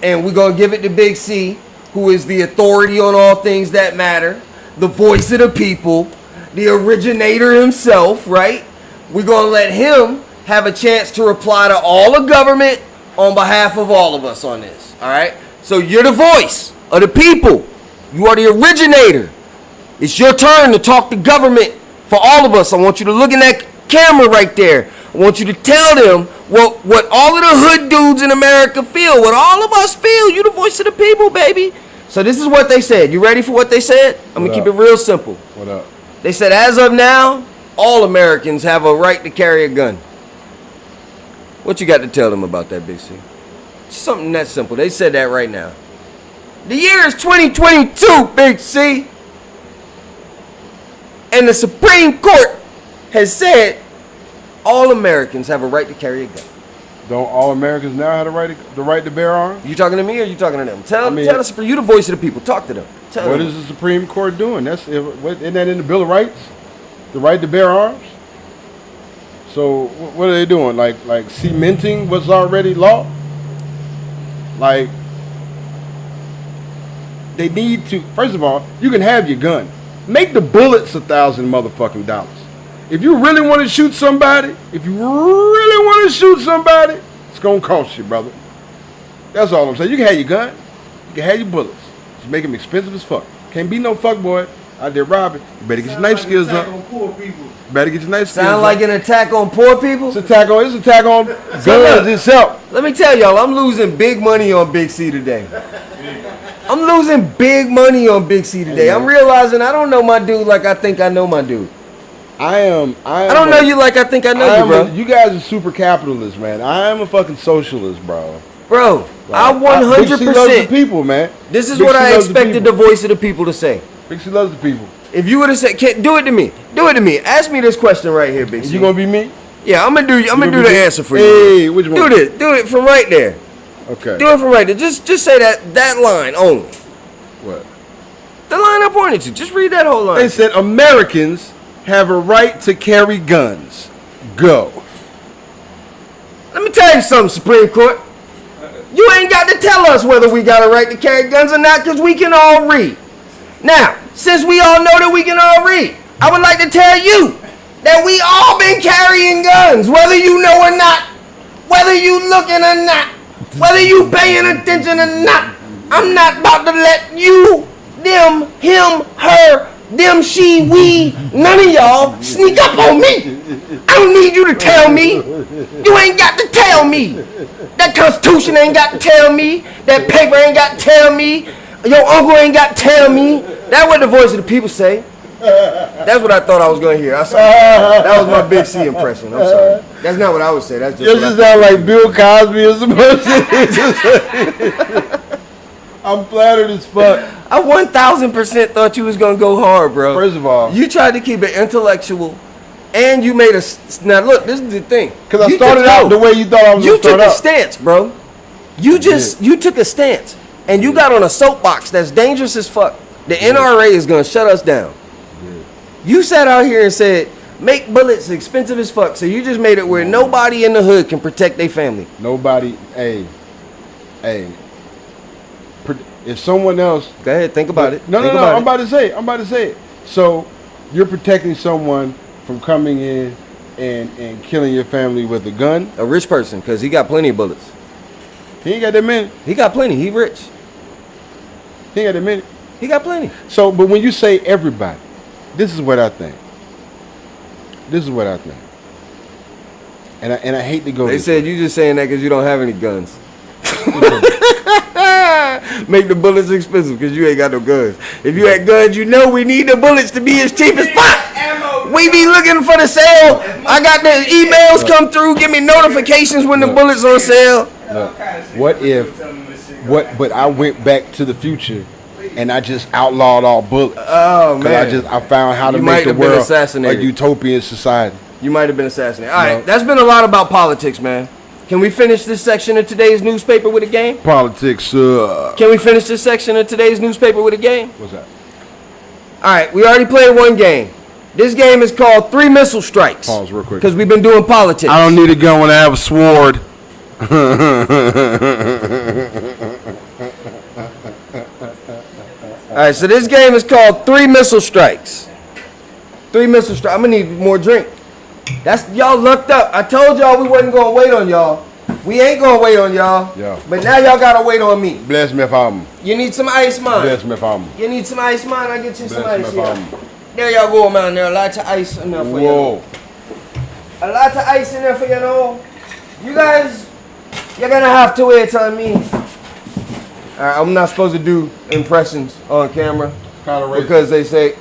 M: and we're going to give it to Big C, who is the authority on all things that matter, the voice of the people, the originator himself, right? We're going to let him have a chance to reply to all the government on behalf of all of us on this, all right? So you're the voice of the people. You are the originator. It's your turn to talk to government for all of us. I want you to look in that camera right there. I want you to tell them what all of the hood dudes in America feel, what all of us feel. You the voice of the people, baby. So this is what they said. You ready for what they said? I'm going to keep it real simple.
O: What up?
M: They said, as of now, all Americans have a right to carry a gun. What you got to tell them about that, Big C? Something that simple. They said that right now. The year is 2022, Big C. And the Supreme Court has said all Americans have a right to carry a gun.
O: Don't all Americans now have the right to bear arms?
M: You talking to me or you talking to them? Tell the Supreme. You the voice of the people. Talk to them.
O: What is the Supreme Court doing? Isn't that in the Bill of Rights? The right to bear arms? So what are they doing? Like cementing what's already law? Like they need to. First of all, you can have your gun. Make the bullets $1,000 motherfucking dollars. If you really want to shoot somebody, it's gonna cost you, brother. That's all I'm saying. You can have your gun, you can have your bullets. Just make them expensive as fuck. Can't be no fuck boy out there robbing. You better get your knife skills up. Better get your knife skills up.
M: Sound like an attack on poor people?
O: It's an attack on guns itself.
M: Let me tell y'all, I'm losing big money on Big C today. I'm losing big money on Big C today. I'm realizing I don't know my dude like I think I know my dude.
O: I
M: don't know you like I think I know you, bro.
O: You guys are super capitalists, man. I am a fucking socialist, bro.
M: Bro, I 100%.
O: Big C loves the people, man.
M: This is what I expected the voice of the people to say.
O: Big C loves the people.
M: If you would have said, do it to me. Do it to me. Ask me this question right here, Big C.
O: You gonna be me?
M: Yeah, I'm gonna do the answer for you.
O: Hey, which one?
M: Do this. Do it from right there.
O: Okay.
M: Do it from right there. Just say that line only.
O: What?
M: The line I pointed to. Just read that whole line.
O: They said Americans have a right to carry guns. Go.
M: Let me tell you something, Supreme Court. You ain't got to tell us whether we got a right to carry guns or not, because we can all read. Now, since we all know that we can all read, I would like to tell you that we all been carrying guns, whether you know or not, whether you looking or not, whether you paying attention or not. I'm not about to let you, them, him, her, them, she, we, none of y'all sneak up on me. I don't need you to tell me. You ain't got to tell me. That Constitution ain't got to tell me. That paper ain't got to tell me. Your uncle ain't got to tell me. That's what the voice of the people say. That's what I thought I was going to hear. That was my Big C impression. I'm sorry. That's not what I would say. That's just
O: This sound like Bill Cosby or something. I'm flattered as fuck.
M: I 1,000% thought you was going to go hard, bro.
O: First of all,
M: you tried to keep it intellectual And you made a now look. This is the thing.
O: Because I started out the way you thought I was
M: You
O: going to start
M: took a
O: out.
M: stance, bro. You took a stance, and you got on a soapbox that's dangerous as fuck. The NRA is gonna shut us down. You sat out here and said, make bullets expensive as fuck. So you just made it where nobody in the hood can protect their family.
O: Nobody, hey. If someone else,
M: go ahead, think about it.
O: No, I'm about to say it. So you're protecting someone from coming in and killing your family with a gun.
M: A rich person, because he got plenty of bullets.
O: He ain't got that many.
M: He got plenty. He rich.
O: He ain't got that many.
M: He got plenty.
O: So, but when you say everybody, this is what I think. And I hate to go.
M: They said you just saying that because you don't have any guns. Make the bullets expensive because you ain't got no guns. If you had guns, you know we need the bullets to be as cheap as possible. We be looking for the sale. I got the emails come through. Give me notifications when the bullets on sale.
O: But I went back to the future and I just outlawed all bullets.
M: Oh man!
O: I found how to make the world a utopian society.
M: You might have been assassinated. All right, that's been a lot about politics, man. Can we finish this section of today's newspaper with a game?
O: Politics.
M: Can we finish this section of today's newspaper with a game?
O: What's that?
M: All right, we already played one game. This game is called 3 Missile Strikes.
O: Pause real quick.
M: Because we've been doing politics.
O: I don't need a gun when I have a sword.
M: All right, so this game is called 3 Missile Strikes. 3 Missile Strikes. I'm going to need more drink. That's y'all lucked up. I told y'all we wasn't going to wait on y'all. We ain't going to wait on y'all.
O: Yeah.
M: But now y'all got to wait on me.
O: Bless me if I'm.
M: You need some ice, man.
O: Bless me if I'm.
M: You need some ice, man. I get you some
O: Bless
M: ice
O: me if
M: here. There y'all go, man. There a lot of ice in there for you. A lot of ice in there for you know. You guys, you're going to have to wait on me. All right, I'm not supposed to do impressions on camera. Because they say,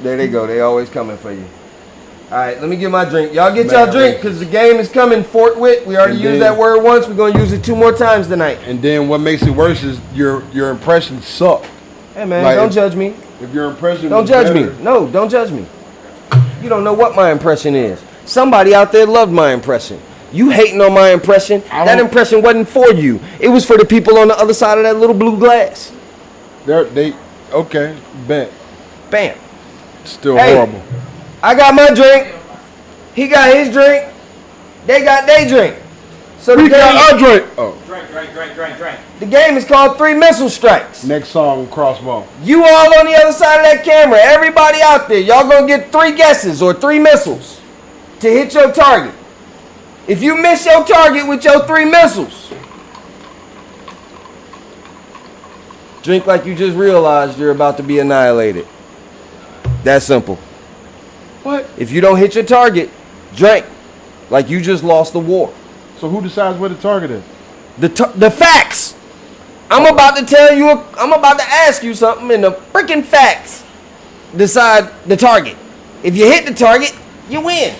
M: there they go. They always coming for you. All right, let me get my drink. Y'all get y'all drink because the game is coming forthwith. We already used that word once. We're going to use it 2 more times tonight.
O: And then what makes it worse is your impressions suck.
M: Hey, man, don't judge me.
O: If your impression
M: Don't judge me. No, don't judge me. You don't know what my impression is. Somebody out there loved my impression. You hating on my impression. That impression wasn't for you. It was for the people on the other side of that little blue glass.
O: Okay, bet.
M: Bam.
O: Still horrible.
M: I got my drink. He got his drink. They got their drink. So
O: we got our drink. Oh.
A: Drink.
M: The game is called 3 Missile Strikes.
O: Next song, Croxxbone.
M: You all on the other side of that camera. Everybody out there. Y'all gonna get 3 guesses or 3 missiles to hit your target. If you miss your target with your 3 missiles, drink like you just realized you're about to be annihilated. That simple.
O: What?
M: If you don't hit your target, drink like you just lost the war.
O: So who decides where the target is?
M: The facts. I'm about to tell you. I'm about to ask you something, and the freaking facts decide the target. If you hit the target, you win.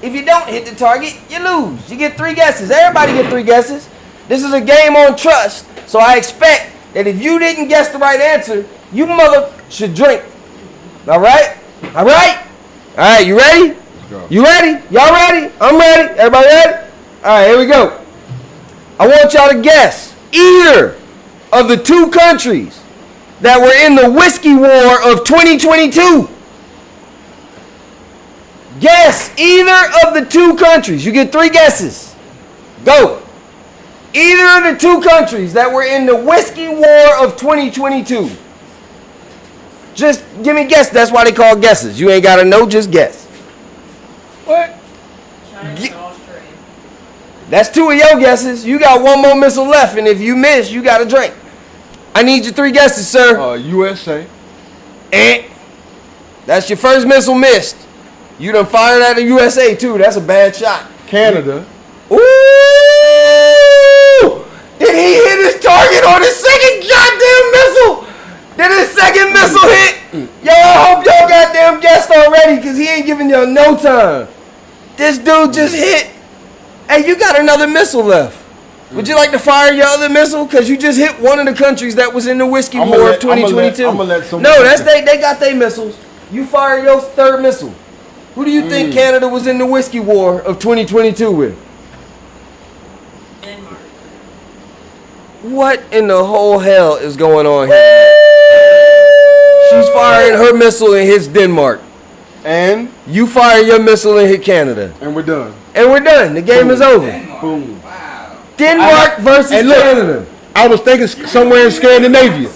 M: If you don't hit the target, you lose. You get 3 guesses. Everybody get 3 guesses. This is a game on trust, so I expect that if you didn't guess the right answer, you mother should drink. All right? All right? All right, you ready?
O: Let's go.
M: You ready? Y'all ready? I'm ready. Everybody ready? All right, here we go. I want y'all to guess either of the 2 countries that were in the whiskey war of 2022. Guess either of the 2 countries. You get 3 guesses. Go. Either of the 2 countries that were in the whiskey war of 2022. Just give me a guess. That's why they call guesses. You ain't got to know, just guess.
O: What?
M: That's 2 of your guesses. You got 1 more missile left, and if you miss, you got a drink. I need your 3 guesses, sir.
O: USA.
M: That's your first missile missed. You done fired at the USA, too. That's a bad shot.
O: Canada.
M: Ooh! Did he hit his target on his second goddamn missile? Did his second missile hit? Yo, I hope y'all goddamn guessed already, because he ain't giving y'all no time. This dude just hit. Hey, you got another missile left. Would you like to fire your other missile? Because you just hit one of the countries that was in the whiskey war of 2022.
O: I'm gonna let
M: no, that's they got their missiles. You fire your 3rd missile. Who do you think Canada was in the whiskey war of 2022 with?
P: Denmark.
M: What in the whole hell is going on here? She's firing her missile and hits Denmark.
O: And
M: you fire your missile and hit Canada.
O: And we're done.
M: And we're done. The game is over.
O: Boom.
M: Denmark versus Canada.
O: I was thinking somewhere in Scandinavia.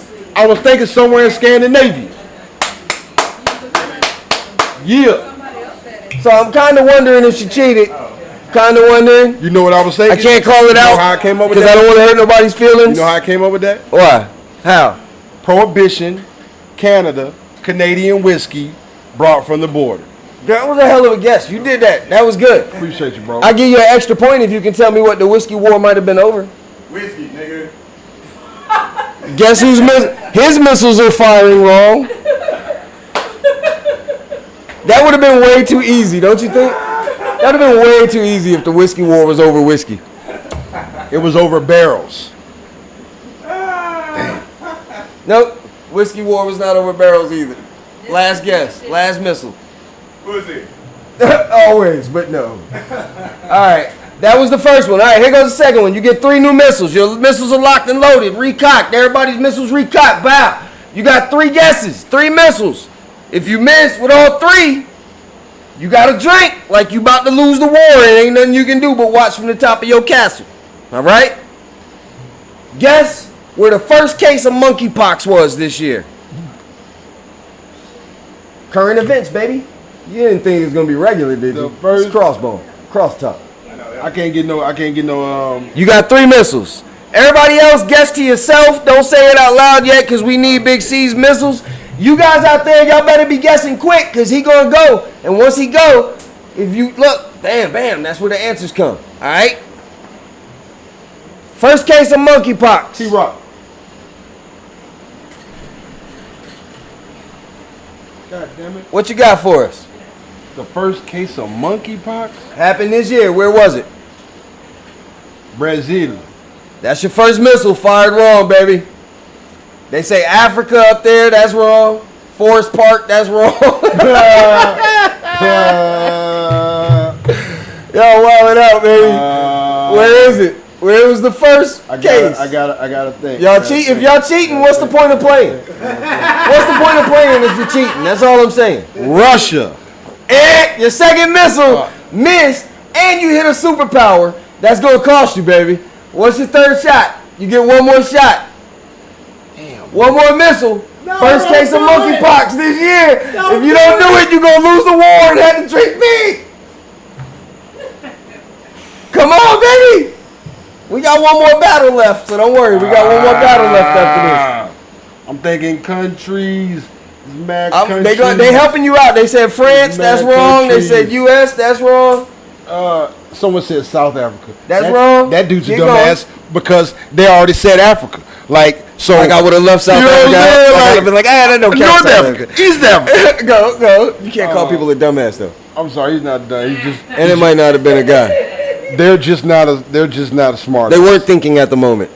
O: Yeah.
M: So I'm kind of wondering if she cheated. Kind of wondering.
O: You know what I was thinking?
M: I can't call it
O: You know
M: out
O: how I came up with
M: because
O: that?
M: I don't want to hurt nobody's feelings.
O: You know how I came up with that?
M: Why? How?
O: Prohibition, Canada, Canadian whiskey brought from the border.
M: That was a hell of a guess. You did that. That was good.
O: Appreciate you, bro.
M: I'll give you an extra point if you can tell me what the whiskey war might have been over.
R: Whiskey, nigga.
M: Guess whose his missiles are firing wrong? That would have been way too easy, don't you think? That would have been way too easy if the whiskey war was over whiskey.
O: It was over barrels.
M: Nope. Whiskey war was not over barrels either. Last guess. Last missile.
R: Pussy.
M: Always, but no. Alright. That was the first one. Alright, here goes the second one. You get 3 new missiles. Your missiles are locked and loaded. Recocked. Everybody's missiles recocked. Bow. You got 3 guesses. 3 missiles. If you miss with all 3, you got to drink like you about to lose the war. It ain't nothing you can do but watch from the top of your castle. Alright? Guess where the first case of monkeypox was this year. Current events, baby. You didn't think it was gonna be regular, did you? It's Croxxbone. Croxxtalk.
O: I can't get no.
M: You got 3 missiles. Everybody else, guess to yourself. Don't say it out loud yet, because we need Big C's missiles. You guys out there, y'all better be guessing quick, because he gonna go. And once he go, if you look, bam, that's where the answers come. All right. First case of monkeypox.
O: T-Rock. God damn it.
M: What you got for us?
O: The first case of monkeypox
M: happened this year. Where was it?
O: Brazil.
M: That's your first missile fired wrong, baby. They say Africa up there. That's wrong. Forest Park. That's wrong. Yo, wild it out, baby. Where is it? Where was the first case?
O: I gotta think.
M: Y'all cheat. If y'all cheating, what's the point of playing? What's the point of playing if you're cheating? That's all I'm saying.
O: Russia.
M: And your second missile missed, and you hit a superpower. That's gonna cost you, baby. What's your third shot? You get one more shot. Damn. One more missile. First case of monkeypox this year. If you don't do it, you're gonna lose the war and have to drink big. Come on, baby. We got one more battle left, so don't worry. We got one more battle left after this.
O: I'm thinking countries. Mad
M: They helping you out. They said France, that's wrong. They said U.S., that's wrong.
O: Someone said South Africa.
M: That's wrong.
O: That dude's a dumbass because they already said Africa. Like
M: I would have left South Africa. I would have been like, that don't count.
O: North Africa, East Africa.
M: Go. You can't call people a dumbass though.
O: I'm sorry, he's not done. He's just.
M: And it might not have been a guy.
O: They're just not as smart.
M: They weren't thinking at the moment.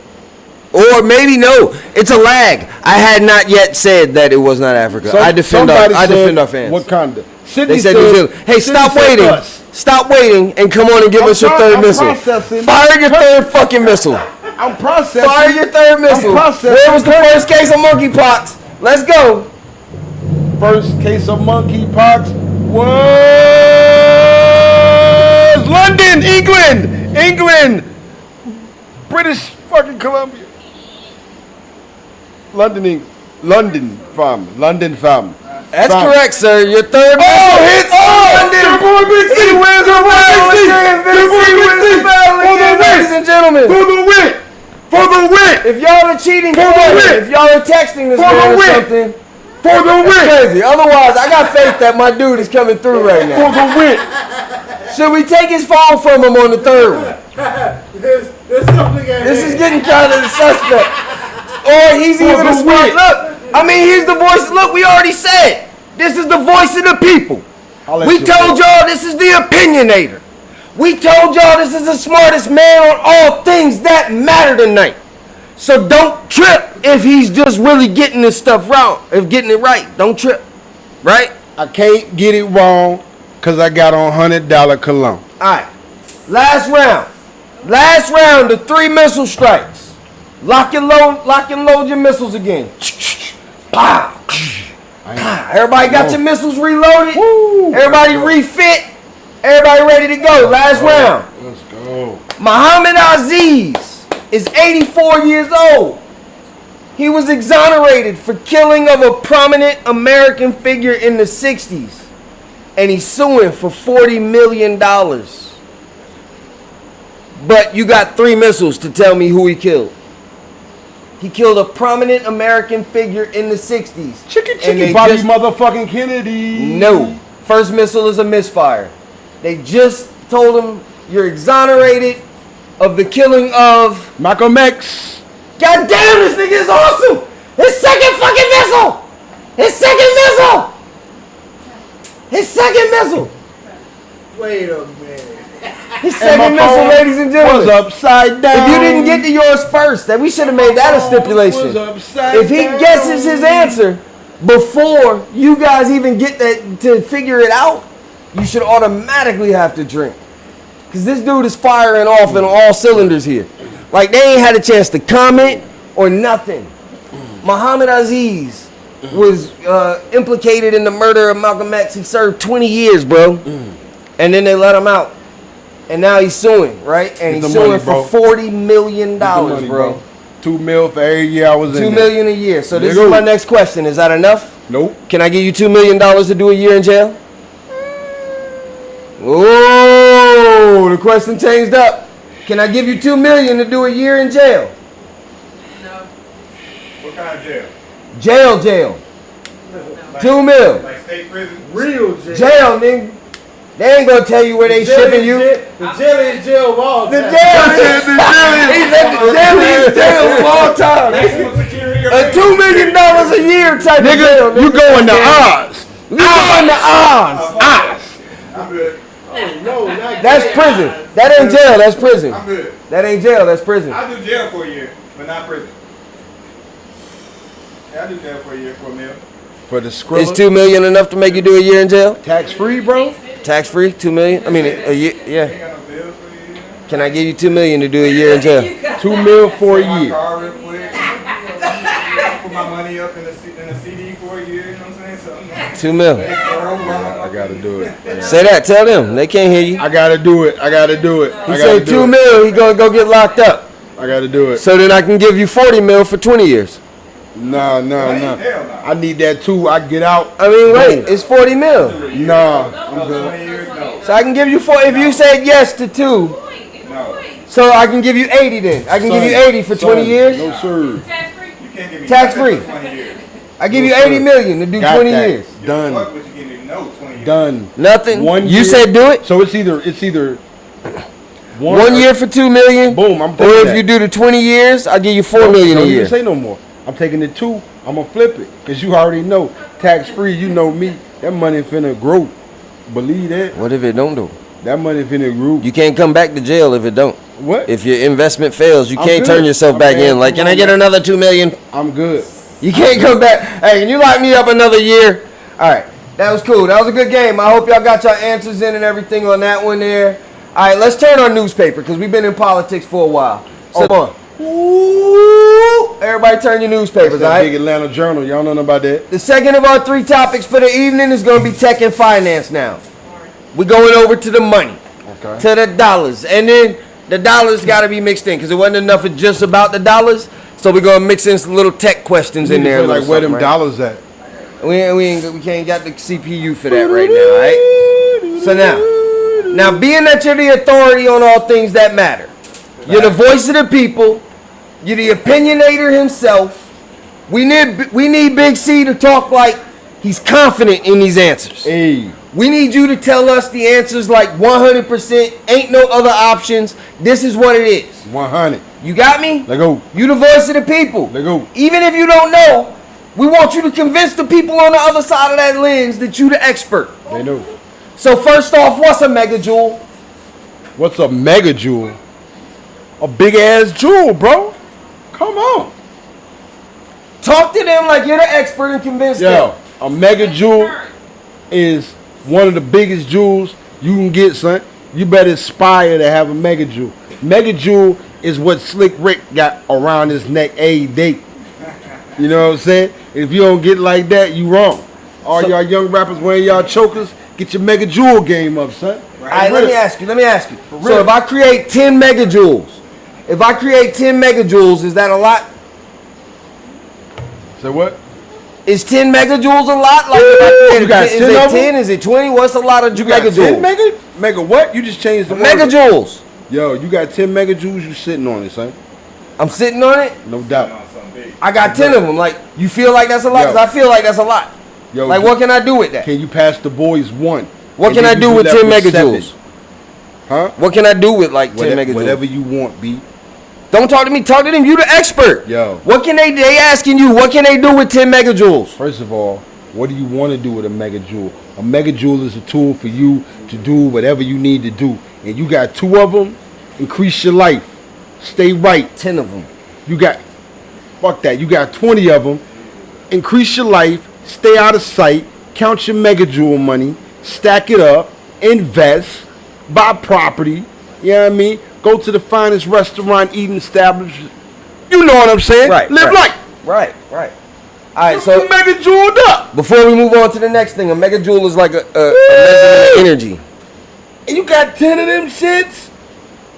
M: Or maybe no, it's a lag. I had not yet said that it was not Africa. I defend our fans.
O: Wakanda.
M: They said New Zealand. Hey, stop waiting. Stop waiting and come on and give us your third missile. Fire your third fucking missile.
O: I'm processing.
M: Fire your third missile. Where was the first case of monkeypox? Let's go.
O: First case of monkeypox was London, England, British fucking Columbia. London, fam.
M: That's correct, sir. Your third missile hits London. He wins the battle. Ladies and gentlemen.
O: For the win.
M: If y'all are cheating, if y'all are texting this man or something,
O: for the win.
M: Crazy. Otherwise, I got faith that my dude is coming through right now.
O: For the win.
M: Should we take his phone from him on the third one?
Q: This
M: is getting kind of the suspect. Or he's even a smart. Look, I mean, he's the voice. Look, we already said this is the voice of the people. We told y'all this is the opinionator. We told y'all this is the smartest man on all things that matter tonight. So don't trip if he's just really getting this stuff wrong. If getting it right, don't trip. Right?
O: I can't get it wrong. Because I got on $100 cologne.
M: Alright. Last round, the 3 missile strikes. Lock and load your missiles again. Pow. Everybody got your missiles reloaded. Woo. Everybody refit. Everybody ready to go. Last round.
O: Let's go.
M: Muhammad Aziz is 84 years old. He was exonerated for killing of a prominent American figure in the 60s. And he's suing for $40 million. But you got 3 missiles to tell me who he killed. He killed a prominent American figure in the 60s.
O: Chicken, Bobby motherfucking Kennedy.
M: No. First missile is a misfire. They just told him you're exonerated of the killing of
O: Malcolm X.
M: God damn, this nigga is awesome. His second fucking missile. His second missile. His second missile.
Q: Wait a minute.
M: His second missile, ladies and gentlemen.
O: Was upside down.
M: If you didn't get to yours first, then we should have made that a stipulation. If he guesses his answer before you guys even get that to figure it out, you should automatically have to drink. Because this dude is firing off in all cylinders here. Like, they ain't had a chance to comment or nothing. Muhammad Aziz was implicated in the murder of Malcolm X. He served 20 years, bro. And then they let him out. And now he's suing, right? And he's suing for $40 million, bro.
O: $2 million for every year I was in
M: $2 million a year. So this is my next question. Is that enough?
O: Nope.
M: Can I give you $2 million to do a year in jail? Oh, the question changed up. Can I give you $2 million to do a year in jail?
P: No.
R: What kind of jail?
M: Jail.
R: Like,
M: $2 million.
R: Like state prison?
Q: Real jail.
M: Jail, nigga. They ain't gonna tell you where they shipping you.
Q: The jail is jail of all time.
M: The jail is jail of all time. A $2 million a year type of jail.
O: You going to Oz.
M: You going to Oz.
R: I'm good.
Q: Oh, no, not
M: That's
Q: jail.
M: prison. That ain't jail, that's prison.
R: I'm good.
M: That ain't jail, that's prison.
R: I'll do jail for a year, but not prison. Yeah, I'll do jail for a year for $1 million.
O: For the Skrilla.
M: Is $2 million enough to make you do a year in jail?
O: Tax free, bro?
M: Tax free, $2 million. I mean, a year. Yeah.
R: Ain't got no bills for you.
M: Can I give you $2 million to do a year in jail?
O: $2 million for a
R: My
O: year.
R: car real quick. Put my money up in a CD for a year. You know what I'm saying?
M: $2 million.
O: I gotta do it.
M: Say that. Tell them they can't hear you.
O: I gotta do it.
M: He said $2 million. He gonna go get locked up.
O: I gotta do it.
M: So then I can give you $40 million for 20 years.
O: No. I need that too. I get out.
M: I mean, wait. It's $40 million.
O: No, I'm good.
R: 20 years? No.
M: So I can give you if you said yes to 2.
R: No.
M: So I can give you 80 then. I can give you 80 for 20 years.
O: No, sir.
R: You can't give me
M: Tax
R: nothing
M: free.
R: for 20 years.
M: I give you 80 million to do
O: Got
M: 20
O: that.
M: years.
O: Done.
R: What would you give me? No, 20 years.
O: Done.
M: Nothing.
O: 1
M: You
O: year.
M: said do it.
O: So it's either
M: 1 year for 2 million.
O: Boom. I'm
M: Or
O: taking
M: if
O: that.
M: you do the 20 years, I'll give you 4 million a
O: Don't
M: year.
O: even say no more. I'm taking the 2. I'm gonna flip it because you already know tax free. You know me. That money finna grow. Believe that.
M: What if it don't do?
O: That money finna grow.
M: You can't come back to jail if it don't.
O: What?
M: If your investment fails, you
O: I'm
M: can't
O: good.
M: turn yourself back
O: Okay,
M: in. Like,
O: come
M: can I
O: on,
M: get
O: man.
M: another 2 million?
O: I'm good.
M: You can't come back. Hey, can you lock me up another year? All right, that was cool. That was a good game. I hope y'all got your answers in and everything on that one there. All right, let's turn on newspaper because we've been in politics for a while. So come on. Ooh, everybody turn your newspapers,
O: That's
M: all
O: that
M: right?
O: big Atlanta Journal. Y'all know nothing about that?
M: The second of our 3 topics for the evening is going to be tech and finance now. We're going over to the money, to the dollars. And then the dollars got to be mixed in because it wasn't enough of just about the dollars. So we're going to mix in some little tech questions in there.
O: Like where them dollars at?
M: We can't got the CPU for that right now, all right? So now being that you're the authority on all things that matter, you're the voice of the people, you're the opinionator himself. We need Big C to talk like he's confident in these answers.
O: Hey.
M: We need you to tell us the answers like 100%. Ain't no other options. This is what it is.
O: 100.
M: You got me?
O: Let go.
M: You the voice of the people.
O: Let go.
M: Even if you don't know, we want you to convince the people on the other side of that lens that you the expert.
O: They know.
M: So first off, what's a megajoule?
O: What's a megajoule? A big ass jewel, bro. Come on.
M: Talk to them like you're the expert and convince
O: Yo,
M: them.
O: a megajoule is one of the biggest jewels you can get, son. You better aspire to have a mega jewel. Mega jewel is what Slick Rick got around his neck every day. You know what I'm saying? If you don't get like that, you wrong. All y'all young rappers wearing y'all chokers, get your mega jewel game up, son.
M: All right, let me ask you. So if I create 10 mega jewels, is that a lot?
O: So what?
M: Is 10 mega jewels a lot? Like, if I create
O: you got 10
M: is it 10? Is it 20? What's a lot of mega jewels?
O: 10 mega what? You just changed the
M: mega
O: word.
M: jewels.
O: Yo, you got 10 mega jewels, you sitting on it, son.
M: I'm sitting on it?
O: No doubt.
M: I got 10 of them. Like, you feel like that's a lot? Because I feel like that's a lot.
O: Yo,
M: like, what can I do with that?
O: Can you pass the boys one?
M: What can I do with 10 mega jewels?
O: Huh?
M: What can I do with like 10 mega jewels?
O: Whatever you want, B.
M: Don't talk to me. Talk to them. You the expert.
O: Yo.
M: What can they asking you? What can they do with 10 mega jewels?
O: First of all, what do you want to do with a mega jewel? A mega jewel is a tool for you to do whatever you need to do. And you got 2 of them, increase your life. Stay right.
M: 10 of them.
O: You got, fuck that. You got 20 of them. Increase your life. Stay out of sight. Count your mega jewel money. Stack it up. Invest. Buy property. You know what I mean? Go to the finest restaurant, eating establishment. You know what I'm saying?
M: Right.
O: Live life.
M: Right. All right, so
O: mega jeweled up.
M: Before we move on to the next thing, a mega jewel is like a measurement of energy.
O: And you got 10 of them shits?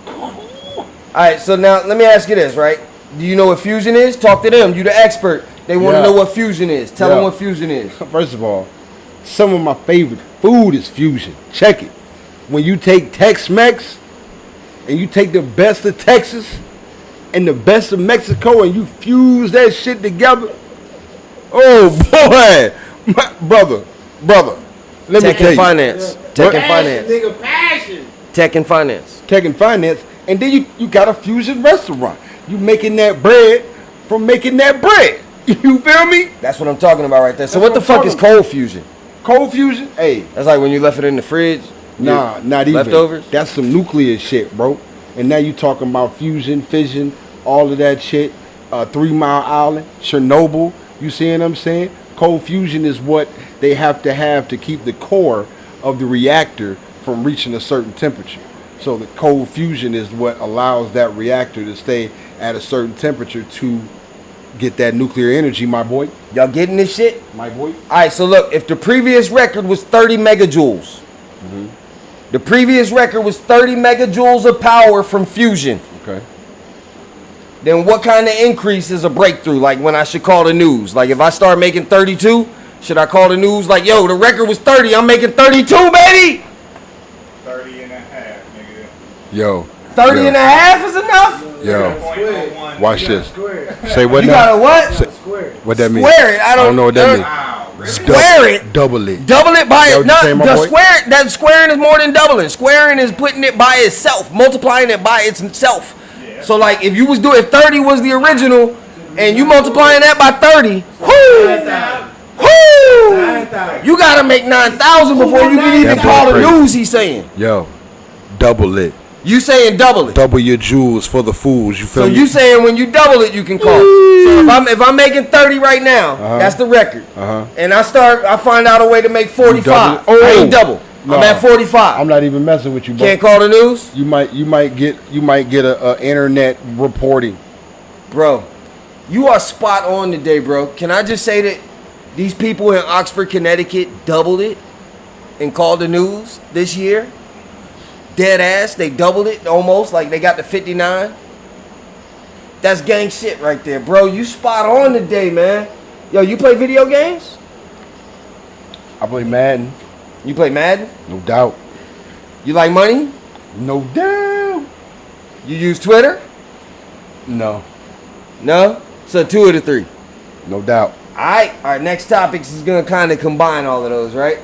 M: All right, so now let me ask you this, right? Do you know what fusion is? Talk to them. You the expert. They want to know what fusion is. Tell them what fusion is.
O: First of all, some of my favorite food is fusion. Check it. When you take Tex-Mex and you take the best of Texas and the best of Mexico and you fuse that shit together, oh boy, my brother, let me tell you.
M: Finance. Tech and finance.
Q: Nigga, passion.
M: Tech and finance.
O: Tech and finance. And then you got a fusion restaurant. You making that bread from making that bread. You feel me?
M: That's what I'm talking about right there. So
O: That's
M: what the fuck is cold fusion?
O: Cold fusion? Hey.
M: That's like when you left it in the fridge?
O: Nah, not even.
M: Leftovers?
O: That's some nuclear shit, bro. And now you talking about fusion, fission, all of that shit. 3 Mile Island, Chernobyl. You see what I'm saying? Cold fusion is what they have to keep the core of the reactor from reaching a certain temperature. So the cold fusion is what allows that reactor to stay at a certain temperature to get that nuclear energy, my boy.
M: Y'all getting this shit?
O: My boy.
M: All right, so look, if the previous record was 30 megajoules, the previous record was 30 megajoules of power from fusion.
O: Okay.
M: Then what kind of increase is a breakthrough? Like when I should call the news? Like if I start making 32, should I call the news like, yo, the record was 30, I'm making 32, baby?
R: 30 and a half, nigga.
O: Yo.
M: 30 and a half is enough?
O: Yo. Watch this. Say what
M: you
O: now?
M: gotta what?
O: Say, what that means?
M: Square it. I don't
O: know what that means.
M: Square it.
O: Double it.
M: Double it by it.
O: Saying,
M: The square. That squaring is more than doubling. Squaring is putting it by itself, multiplying it by itself. So like if you was doing, if 30 was the original, and you multiplying that by 30, you gotta make 9,000 before you can even call the news. He's saying.
O: Yo, double it.
M: You saying double it.
O: Double your jewels for the fools. You feel
M: so
O: me?
M: So you saying when you double it, you can call. So if I'm making 30 right now, that's the record. And I find out a way to make 45. I ain't double.
O: No,
M: I'm at 45.
O: I'm not even messing with you, bro.
M: Can't call the news?
O: You might get a internet reporting.
M: Bro, you are spot on today, bro. Can I just say that these people in Oxford, Connecticut doubled it and called the news this year? Dead ass, they doubled it almost, like they got to 59. That's gang shit right there, bro. You spot on today, man. Yo, you play video games?
O: I play Madden.
M: You play Madden?
O: No doubt.
M: You like money?
O: No doubt.
M: You use Twitter?
O: No.
M: No? So 2 of the 3.
O: No doubt.
M: Alright, our next topics is gonna kind of combine all of those, right?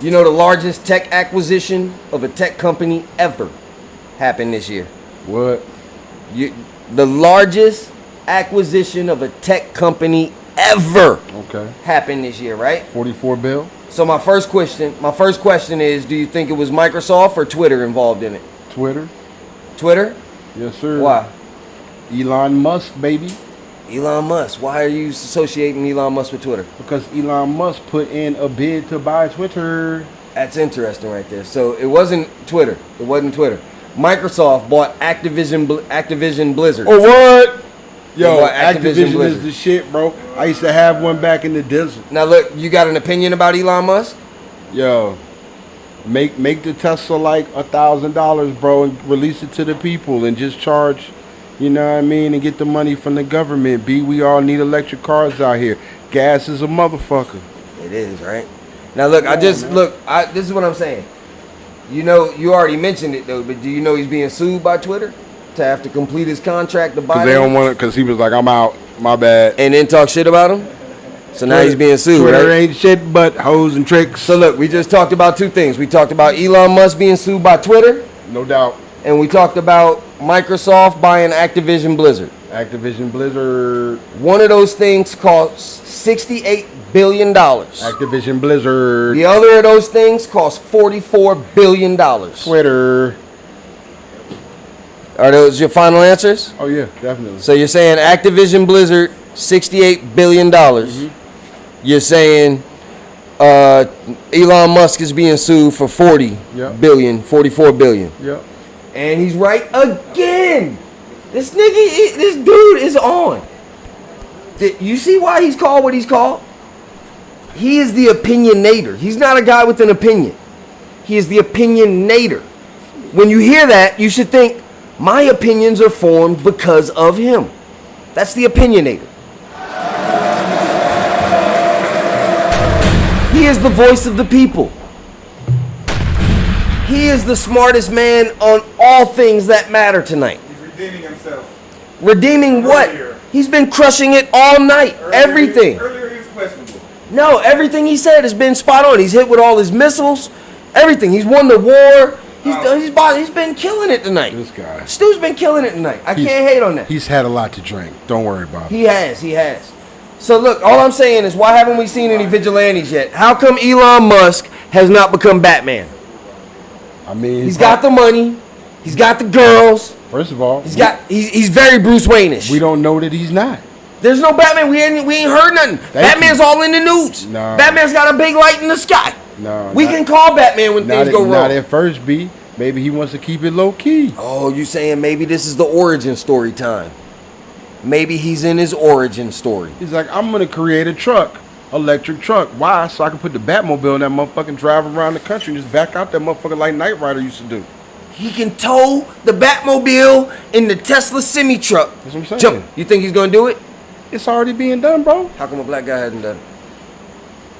M: You know the largest tech acquisition of a tech company ever happened this year.
O: What?
M: The largest acquisition of a tech company ever happened this year, right?
O: 44 bill.
M: So my first question is, do you think it was Microsoft or Twitter involved in it?
O: Twitter.
M: Twitter?
O: Yes, sir.
M: Why?
O: Elon Musk, baby.
M: Elon Musk. Why are you associating Elon Musk with Twitter?
O: Because Elon Musk put in a bid to buy Twitter.
M: That's interesting right there. So it wasn't Twitter. It wasn't Twitter. Microsoft bought Activision Blizzard.
O: Oh, what? Yo,
M: They bought
O: Activision
M: Blizzard.
O: is the shit, bro. I used to have one back in the desert.
M: Now look, you got an opinion about Elon Musk?
O: Yo, make the Tesla like $1,000, bro, and release it to the people and just charge, you know what I mean, and get the money from the government. We all need electric cars out here. Gas is a motherfucker.
M: It is, right? Now look, this is what I'm saying. You know, you already mentioned it though, but do you know he's being sued by Twitter to have to complete his contract to buy?
O: Because they don't want it. Because he was like, "I'm out, my bad,"
M: and then talk shit about him. So now he's being sued.
O: Twitter
M: right?
O: ain't shit but hoes and tricks.
M: So look, we just talked about two things. We talked about Elon Musk being sued by Twitter,
O: no doubt,
M: and we talked about Microsoft buying Activision Blizzard.
O: Activision Blizzard.
M: One of those things costs $68 billion.
O: Activision Blizzard.
M: The other of those things cost $44 billion.
O: Twitter.
M: Are those your final answers?
O: Oh yeah, definitely.
M: So you're saying Activision Blizzard, $68 billion. You're saying Elon Musk is being sued for $44 billion.
O: Yep.
M: And he's right again. This dude is on. You see why he's called what he's called? He is the opinionator. He's not a guy with an opinion. He is the opinionator. When you hear that, you should think, my opinions are formed because of him. That's the opinionator. He is the voice of the people. He is the smartest man on all things that matter tonight.
R: He's redeeming himself.
M: Redeeming what? He's been crushing it all night. Everything.
R: Earlier he was questionable.
M: No, everything he said has been spot on. He's hit with all his missiles. Everything. He's won the war. He's been killing it tonight.
O: This guy.
M: Stu's been killing it tonight. I can't hate on that.
O: He's had a lot to drink. Don't worry about it.
M: He has. So look, all I'm saying is, why haven't we seen any vigilantes yet? How come Elon Musk has not become Batman?
O: I mean,
M: he's got the money. He's got the girls.
O: First of all,
M: he's very Bruce Wayne-ish.
O: We don't know that he's not.
M: There's no Batman. We ain't heard nothing. Batman's all in the news.
O: No.
M: Batman's got a big light in the sky.
O: No.
M: We can call Batman when things go wrong.
O: Not at first, B. Maybe he wants to keep it low key.
M: Oh, you saying maybe this is the origin story time? Maybe he's in his origin story.
O: He's like, I'm gonna create a truck, electric truck. Why? So I can put the Batmobile in that motherfucking drive around the country and just back out that motherfucker like Knight Rider used to do.
M: He can tow the Batmobile in the Tesla semi truck.
O: That's what I'm saying.
M: Jump. You think he's gonna do it?
O: It's already being done, bro.
M: How come a black guy hasn't done it?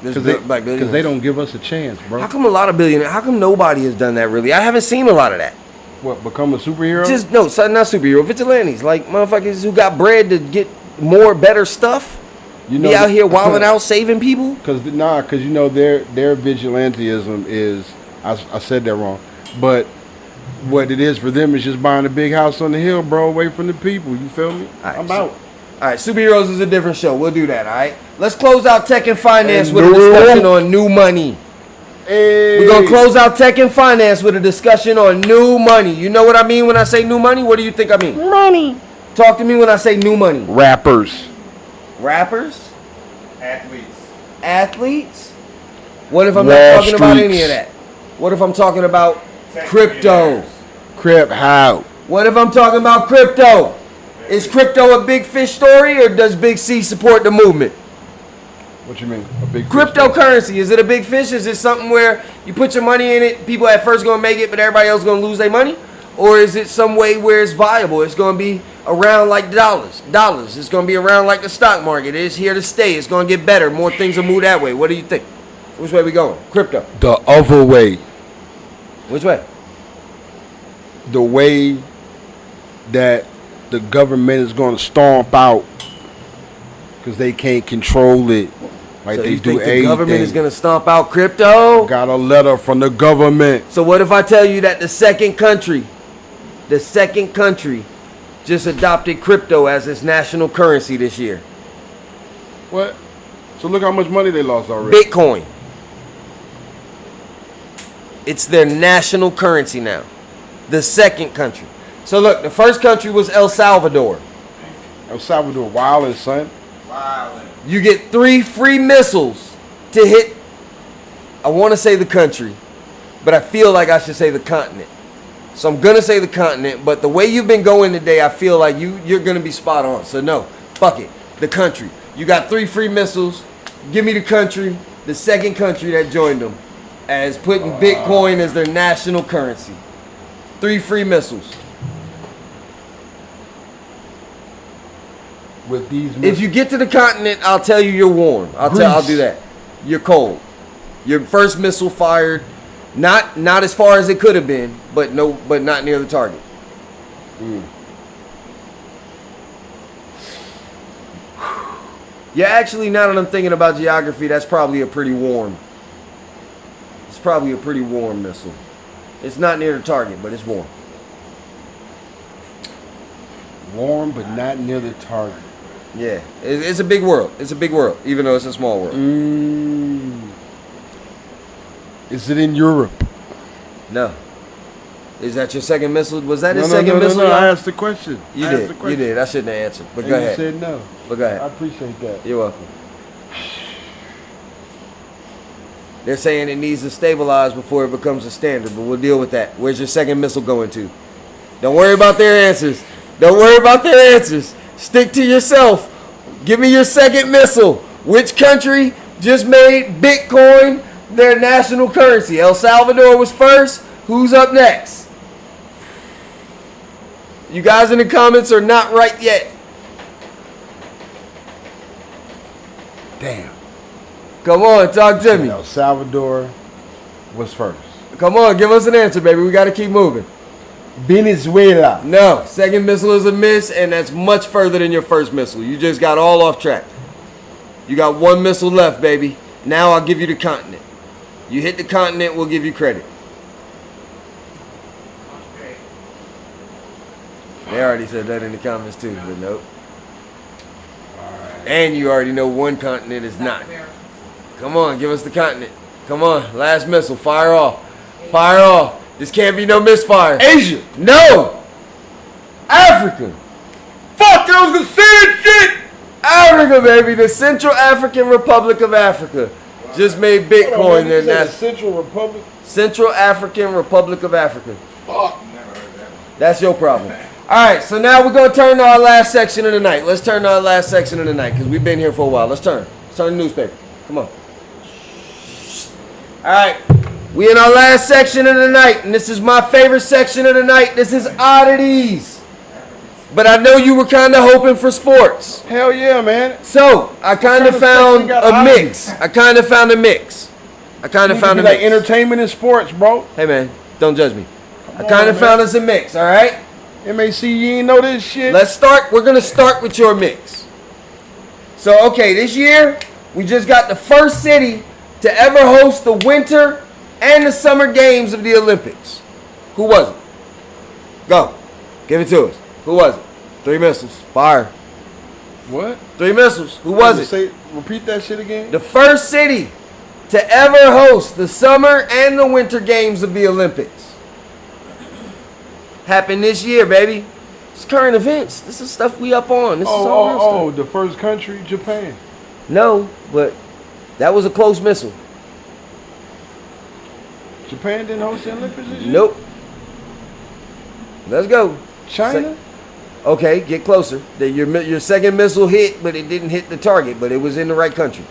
O: Because they don't give us a chance, bro.
M: How come a lot of billionaires? How come nobody has done that really? I haven't seen a lot of that.
O: What, become a superhero?
M: Not superhero, vigilantes. Like motherfuckers who got bread to get more, better stuff. You know, be out here wilding out, saving people.
O: Because you know their vigilantism is. I said that wrong, but what it is for them is just buying a big house on the hill, bro, away from the people. You feel me? I'm out.
M: All right, superheroes is a different show. We'll do that. All right. Let's close out tech and finance with a discussion on new money.
O: Hey.
M: We're gonna close out tech and finance with a discussion on new money. You know what I mean when I say new money? What do you think I mean?
J: Money.
M: Talk to me when I say new money.
O: Rappers.
M: Rappers?
R: Athletes.
M: What if I'm not talking about any of that? What if I'm talking about crypto?
O: How?
M: What if I'm talking about crypto? Is crypto a big fish story, or does Big C support the movement?
O: What you mean? A big fish
M: Cryptocurrency, is it a big fish? Is it something where you put your money in it, people at first gonna make it, but everybody else gonna lose their money? Or is it some way where it's viable? It's gonna be around like dollars. It's gonna be around like the stock market. It's here to stay. It's gonna get better. More things will move that way. What do you think? Which way we going? Crypto.
O: The other way.
M: Which way?
O: The way that the government is going to stomp out because they can't control it. Like
M: So
O: they
M: you
O: do
M: think
O: everything.
M: the government is gonna stomp out crypto?
O: Got a letter from the government.
M: So what if I tell you that the second country just adopted crypto as its national currency this year?
O: What? So look how much money they lost already.
M: Bitcoin. It's their national currency now. The second country. So look, the first country was El Salvador.
O: El Salvador, wildin', son.
M: You get 3 free missiles to hit, I want to say the country, but I feel like I should say the continent. So I'm going to say the continent, but the way you've been going today, I feel like you're going to be spot on. So no, fuck it. The country. You got 3 free missiles. Give me the country, the second country that joined them, as putting Bitcoin as their national currency. 3 free missiles.
O: With these missiles.
M: If you get to the continent, I'll tell you you're warm. I'll do that. You're cold. Your first missile fired, not as far as it could have been, but not near the target. Yeah, actually, now that I'm thinking about geography, that's probably a pretty warm. It's probably a pretty warm missile. It's not near the target, but it's warm.
O: Warm, but not near the target.
M: Yeah, it's a big world. It's a big world, even though it's a small world.
O: Is it in Europe?
M: No. Is that your second missile? Was that his
O: No,
M: second missile?
O: I asked the question.
M: You did. I shouldn't have answered. But go ahead.
O: You said no.
M: But go ahead.
O: I appreciate that.
M: You're welcome. They're saying it needs to stabilize before it becomes a standard, but we'll deal with that. Where's your second missile going to? Don't worry about their answers. Don't worry about their answers. Stick to yourself. Give me your second missile. Which country just made Bitcoin their national currency? El Salvador was first. Who's up next? You guys in the comments are not right yet.
O: Damn.
M: Come on, talk to me.
O: El Salvador was first.
M: Come on, give us an answer, baby. We got to keep moving.
O: Venezuela.
M: No, second missile is a miss, and that's much further than your first missile. You just got all off track. You got 1 missile left, baby. Now I'll give you the continent. You hit the continent, we'll give you credit. They already said that in the comments too, but nope. And you already know one continent is not. Come on, give us the continent. Come on, last missile, fire off. Fire off. This can't be no misfire.
O: Asia.
M: No. Africa.
O: Fuck, I was gonna say that shit.
M: Africa, baby. The Central African Republic of Africa just made Bitcoin their national.
O: Central Republic.
M: Central African Republic of Africa.
O: Fuck.
M: That's your problem. All right, so now we're gonna turn to our last section of the night. Let's turn to our last section of the night because we've been here for a while. Let's turn. Let's turn the newspaper. Come on. All right. We in our last section of the night, and this is my favorite section of the night. This is oddities. But I know you were kind of hoping for sports.
O: Hell yeah, man.
M: So I kind of found a mix. I kind of found a mix.
O: Like entertainment and sports, bro.
M: Hey man, don't judge me. I kind of found us a mix. All right.
O: MAC, you ain't know this shit.
M: Let's start. We're gonna start with your mix. So okay, this year we just got the first city to ever host the winter and the summer games of the Olympics. Who was it? Go. Give it to us. Who was it? 3 missiles. Fire.
O: What?
M: 3 missiles. Who was it?
O: Repeat that shit again.
M: The first city to ever host the summer and the winter games of the Olympics. Happened this year, baby. It's current events. This is stuff we up on. This is all real stuff.
O: The first country, Japan.
M: No, but that was a close missile.
O: Japan didn't host the Olympics this year?
M: Nope. Let's go.
O: China?
M: Okay, get closer. Your second missile hit, but it didn't hit the target, but it was in the right country.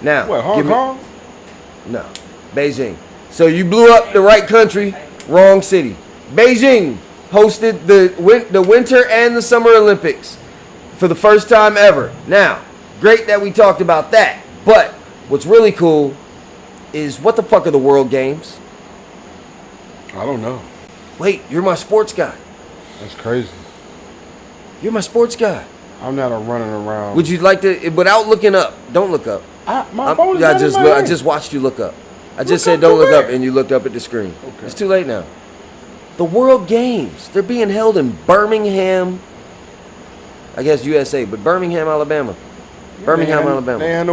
M: Now,
O: what, Hong Kong?
M: No, Beijing. So you blew up the right country, wrong city. Beijing hosted the winter and the summer Olympics for the first time ever. Now, great that we talked about that, but what's really cool is what the fuck are the World Games?
O: I don't know.
M: Wait, you're my sports guy.
O: That's crazy.
M: You're my sports guy.
O: I'm not a running around.
M: Would you like to, without looking up, don't look up.
O: My phone is
M: I just watched you look up. I just said don't look up, and you looked up at the screen. Okay. It's too late now. The World Games, they're being held in Birmingham, I guess USA, but Birmingham, Alabama. Alabama.
O: Man,